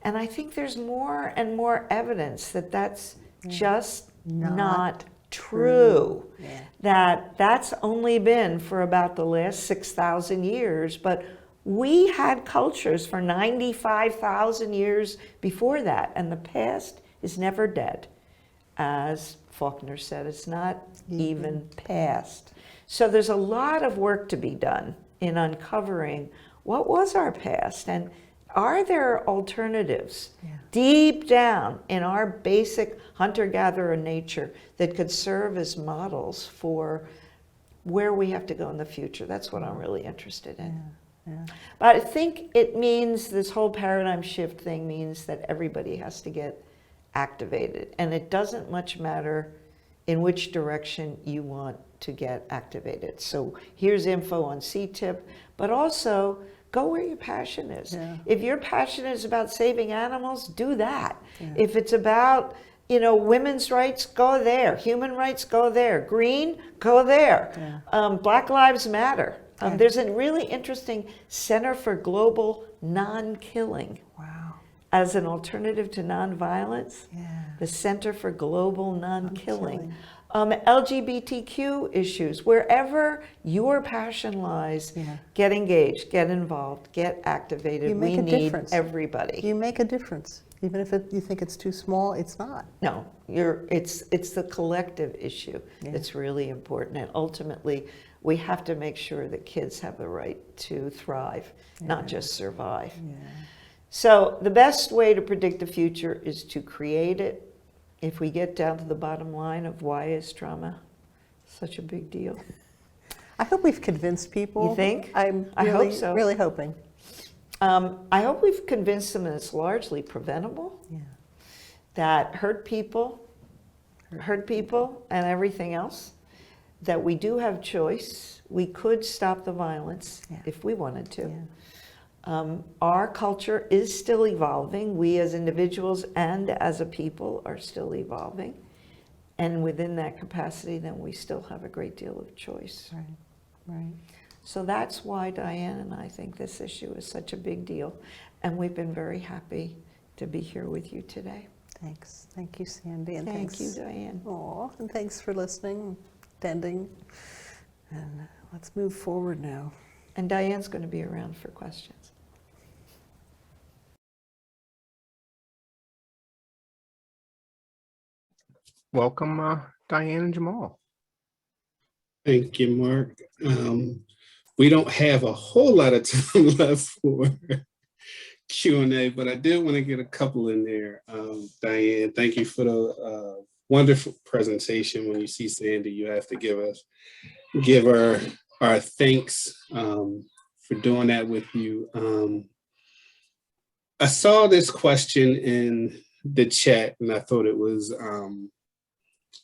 And I think there's more and more evidence that that's just not true. Yeah. That's only been for about the last 6,000 years, but we had cultures for 95,000 years before that, and the past is never dead. As Faulkner said, it's not even past. So there's a lot of work to be done in uncovering what was our past, and are there alternatives deep down in our basic hunter-gatherer nature that could serve as models for where we have to go in the future? That's what I'm really interested in. But I think it means this whole paradigm shift thing means that everybody has to get activated. And it doesn't much matter in which direction you want to get activated. So here's info on CTIP, but also go where your passion is. If your passion is about saving animals, do that. If it's about, women's rights, go there. Human rights, go there. Green, go there. Black Lives Matter. There's a really interesting Center for Global Non-Killing. Wow. As an alternative to nonviolence, the Center for Global Non-Killing. LGBTQ issues, wherever your passion lies, get engaged, get involved, get activated. You make We a need difference. everybody. You make a difference. Even if you think it's too small, it's not. No, it's the collective issue that's really important. And ultimately, we have to make sure that kids have the right to thrive, not just survive. So the best way to predict the future is to create it. If we get down to the bottom line of why is trauma such a big deal? I hope we've convinced people. You think? I'm I really, hope so. really hoping. I hope we've convinced them that it's largely preventable, that hurt people, and everything else, that we do have choice. We could stop the violence if we wanted to. Our culture is still evolving. We as individuals and as a people are still evolving. And within that capacity, then we still have a great deal of choice. Right. So that's why Diane and I think this issue is such a big deal. And we've been very happy to be here with you today. Thanks. Thank you, Sandy. And Thank you, Diane. Aw, and thanks for listening, attending. And let's move forward now. And Diane's going to be around for questions. Welcome, Diane and Jamal. Thank you, Mark. We don't have a whole lot of time left for Q&A, but I did want to get a couple in there. Diane, thank you for the wonderful presentation. When you see Sandy, you have to give our thanks for doing that with you. I saw this question in the chat, and I thought it was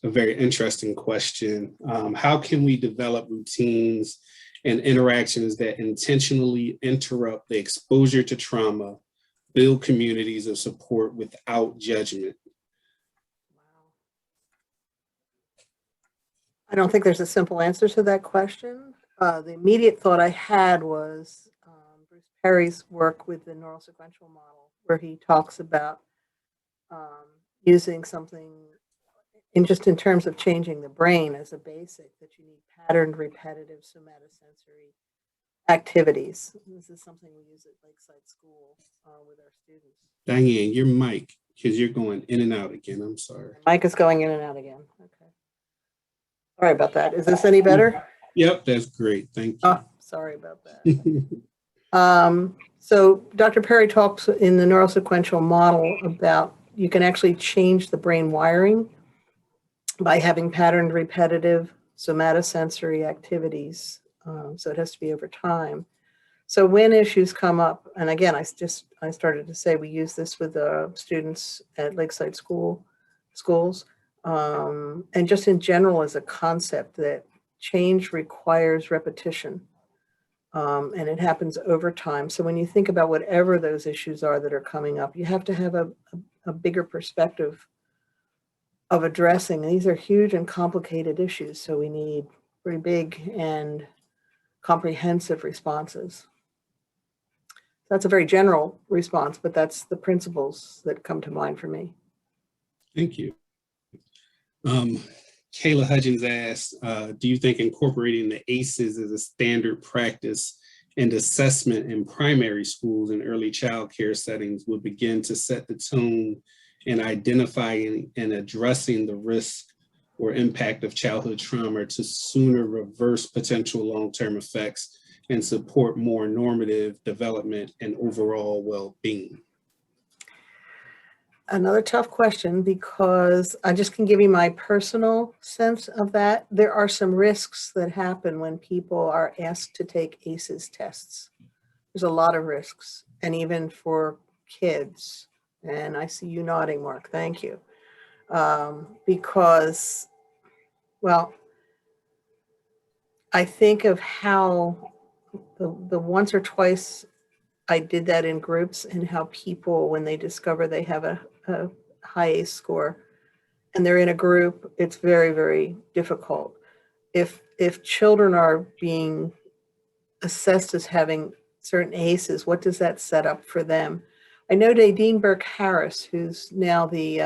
a very interesting question. How can we develop routines and interactions that intentionally interrupt the exposure to trauma, build communities of support without judgment? I don't think there's a simple answer to that question. The immediate thought I had was Bruce Perry's work with the Neurosequential Model, where he talks about using something in terms of changing the brain as a basic, that you need patterned, repetitive, somatosensory activities. This is something we use at Lakeside School with our students. Diane, your mic, because you're going in and out again. I'm sorry. Mic is going in and out again. Okay. Sorry about that. Is this any better? Yep, that's great. Thank you. Oh, sorry about that. So Dr. Perry talks in the Neurosequential Model about you can actually change the brain wiring by having patterned, repetitive, somatosensory activities. So it has to be over time. So when issues come up, and again, I started to say we use this with students at Lakeside schools, and just in general as a concept that change requires repetition, and it happens over time. So when you think about whatever those issues are that are coming up, you have to have a bigger perspective of addressing. These are huge and complicated issues, so we need very big and comprehensive responses. That's a very general response, but that's the principles that come to mind for me. Thank you. Kayla Hudgens asked, do you think incorporating the ACEs as a standard practice and assessment in primary schools and early child care settings would begin to set the tone in identifying and addressing the risk or impact of childhood trauma to sooner reverse potential long-term effects and support more normative development and overall well-being? Another tough question, because I just can give you my personal sense of that. There are some risks that happen when people are asked to take ACEs tests. There's a lot of risks, and even for kids. And I see you nodding, Mark, thank you. Because, well, I think of how the once or twice I did that in groups, and how people, when they discover they have a high ACE score and they're in a group, it's very, very difficult. If children are being assessed as having certain ACEs, what does that set up for them? I know Nadine Burke-Harris, who's now the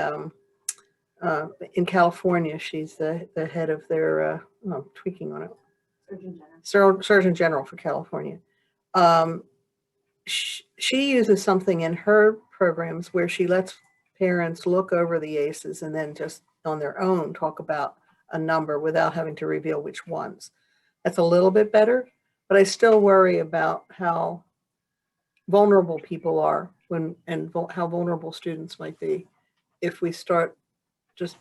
in California, she's the head of their tweaking on it, Surgeon General for California. She uses something in her programs where she lets parents look over the ACEs and then just on their own talk about a number without having to reveal which ones. That's a little bit better, but I still worry about how vulnerable people are how vulnerable students might be if we start just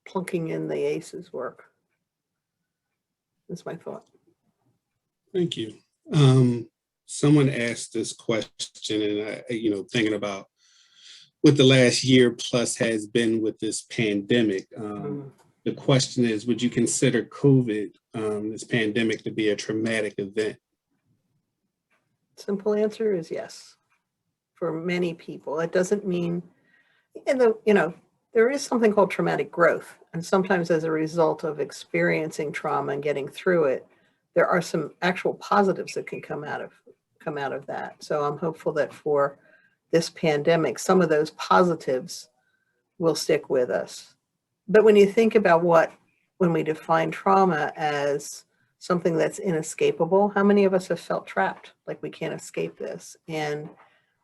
plunking in the ACEs work. That's my thought. Thank you. Someone asked this question, and I, thinking about what the last year plus has been with this pandemic. The question is, would you consider COVID, this pandemic, to be a traumatic event? Simple answer is yes, for many people. It doesn't mean, there is something called traumatic growth. And sometimes as a result of experiencing trauma and getting through it, there are some actual positives that can come out of that. So I'm hopeful that for this pandemic, some of those positives will stick with us. But when you think about when we define trauma as something that's inescapable, how many of us have felt trapped, like we can't escape this? And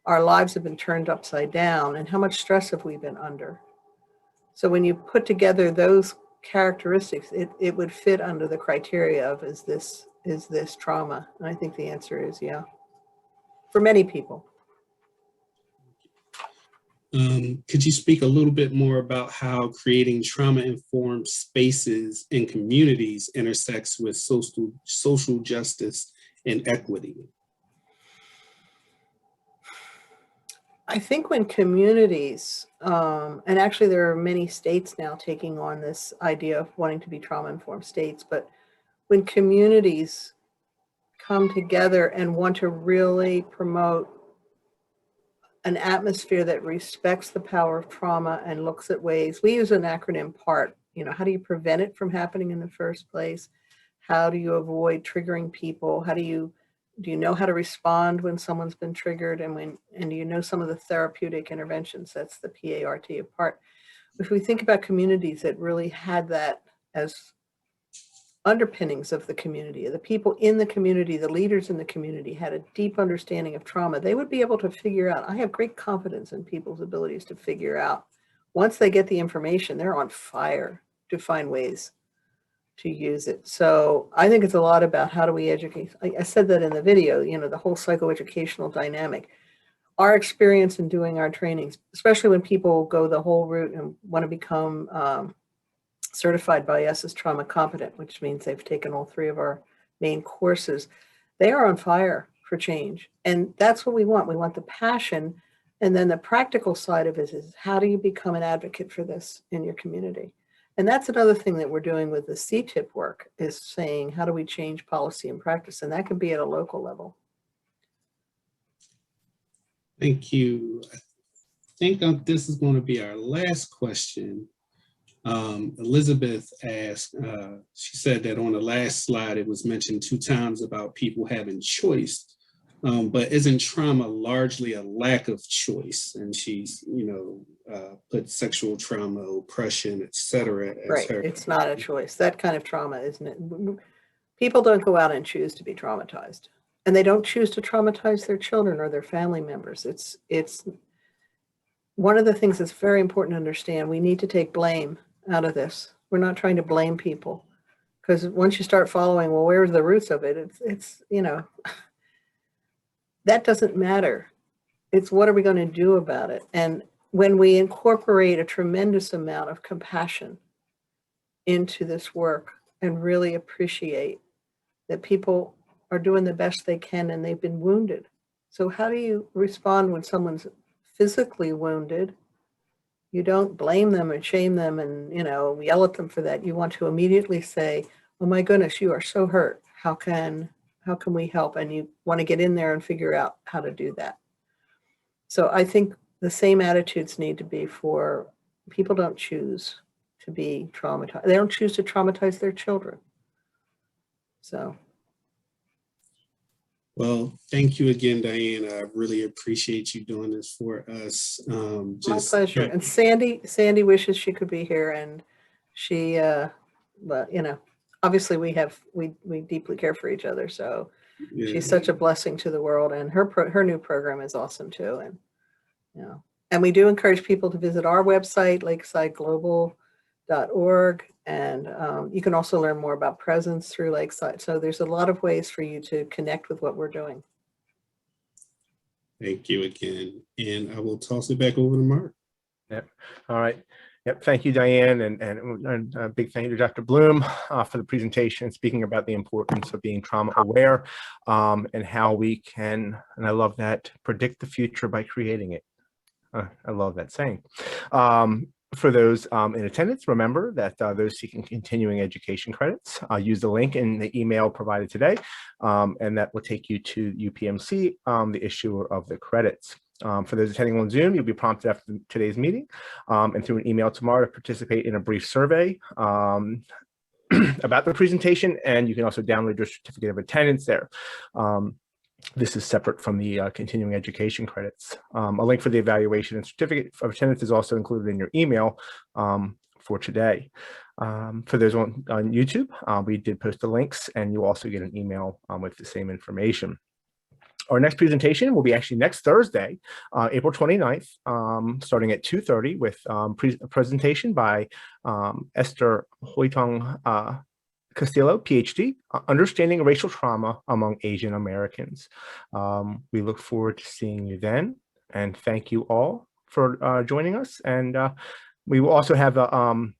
our lives have been turned upside down, and how much stress have we been under? So when you put together those characteristics, it would fit under the criteria of, is this trauma? And I think the answer is yeah, for many people. Could you speak a little bit more about how creating trauma-informed spaces in communities intersects with social justice and equity? I think when communities, and actually there are many states now taking on this idea of wanting to be trauma-informed states, but when communities come together and want to really promote an atmosphere that respects the power of trauma and looks at ways, we use an acronym PART, how do you prevent it from happening in the first place? How do you avoid triggering people? Do you know how to respond when someone's been triggered, and do you know some of the therapeutic interventions? That's the PART of PART. If we think about communities that really had that as underpinnings of the community, the people in the community, the leaders in the community had a deep understanding of trauma, they would be able to figure out, I have great confidence in people's abilities to figure out, once they get the information, they're on fire to find ways to use it. So I think it's a lot about how do we educate. I said that in the video, the whole psychoeducational dynamic. Our experience in doing our trainings, especially when people go the whole route and want to become certified by us as trauma competent, which means they've taken all 3 of our main courses, they are on fire for change. And that's what we want. We want the passion. And then the practical side of it is, how do you become an advocate for this in your community? And that's another thing that we're doing with the CTIP work, is saying, how do we change policy and practice? And that can be at a local level. Thank you. I think this is going to be our last question. Elizabeth asked, she said that on the last slide, it was mentioned 2 times about people having choice. But isn't trauma largely a lack of choice? And she's, put sexual trauma, oppression, etc. as Right, her. it's not a choice. That kind of trauma, isn't it? People don't go out and choose to be traumatized. And they don't choose to traumatize their children or their family members. It's one of the things that's very important to understand. We need to take blame out of this. We're not trying to blame people. Because once you start following, well, where's the roots of it? It's that doesn't matter. It's what are we going to do about it? And when we incorporate a tremendous amount of compassion into this work and really appreciate that people are doing the best they can and they've been wounded. So how do you respond when someone's physically wounded? You don't blame them and shame them and, yell at them for that. You want to immediately say, oh my goodness, you are so hurt. How can we help? And you want to get in there and figure out how to do that. So I think the same attitudes need to be for people don't choose to be traumatized. They don't choose to traumatize their children. So. Well, thank you again, Diane. I really appreciate you doing this for us. My pleasure. And Sandy wishes she could be here, and she, but obviously we deeply care for each other. So yeah. She's such a blessing to the world, and her new program is awesome too. And and we do encourage people to visit our website, lakesideglobal.org, and you can also learn more about Presence through Lakeside. So there's a lot of ways for you to connect with what we're doing. Thank you again, and I will toss it back over to Mark. Yep. All right. Yep. Thank you, Diane, and a big thank you to Dr. Bloom for the presentation, speaking about the importance of being trauma aware and how we can, and I love that, predict the future by creating it. I love that saying. For those in attendance, remember that those seeking continuing education credits, use the link in the email provided today, and that will take you to UPMC, the issuer of the credits. For those attending on Zoom, you'll be prompted after today's meeting and through an email tomorrow to participate in a brief survey about the presentation, and you can also download your certificate of attendance there. This is separate from the continuing education credits. A link for the evaluation and certificate of attendance is also included in your email for today. For those on YouTube, we did post the links, and you'll also get an email with the same information. Our next presentation will be actually next Thursday, April 29th, starting at 2:30 with a presentation by Esther Hoitong Castillo, PhD, Understanding Racial Trauma Among Asian Americans. We look forward to seeing you then, and thank you all for joining us. And we will also have a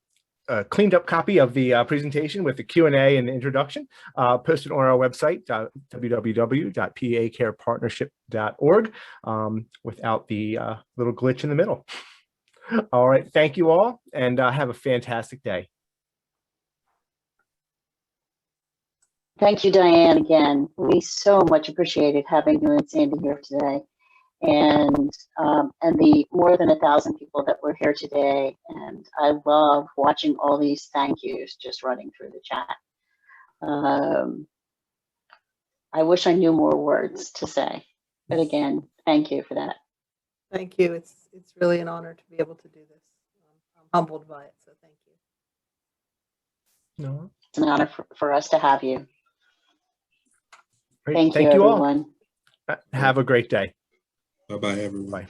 cleaned up copy of the presentation with the Q&A and the introduction posted on our website, www.pacarepartnership.org, without the little glitch in the middle. All right, thank you all, and have a fantastic day. Thank you, Diane, again. We so much appreciated having you and Sandy here today, and the more than 1,000 people that were here today. And I love watching all these thank yous just running through the chat. I wish I knew more words to say, but again, thank you for that. Thank you. It's really an honor to be able to do this. I'm humbled by it, so thank you. No. It's an honor for us to have you. Great. Thank you, everyone. all. Have a great day. Bye-bye, everyone. Bye.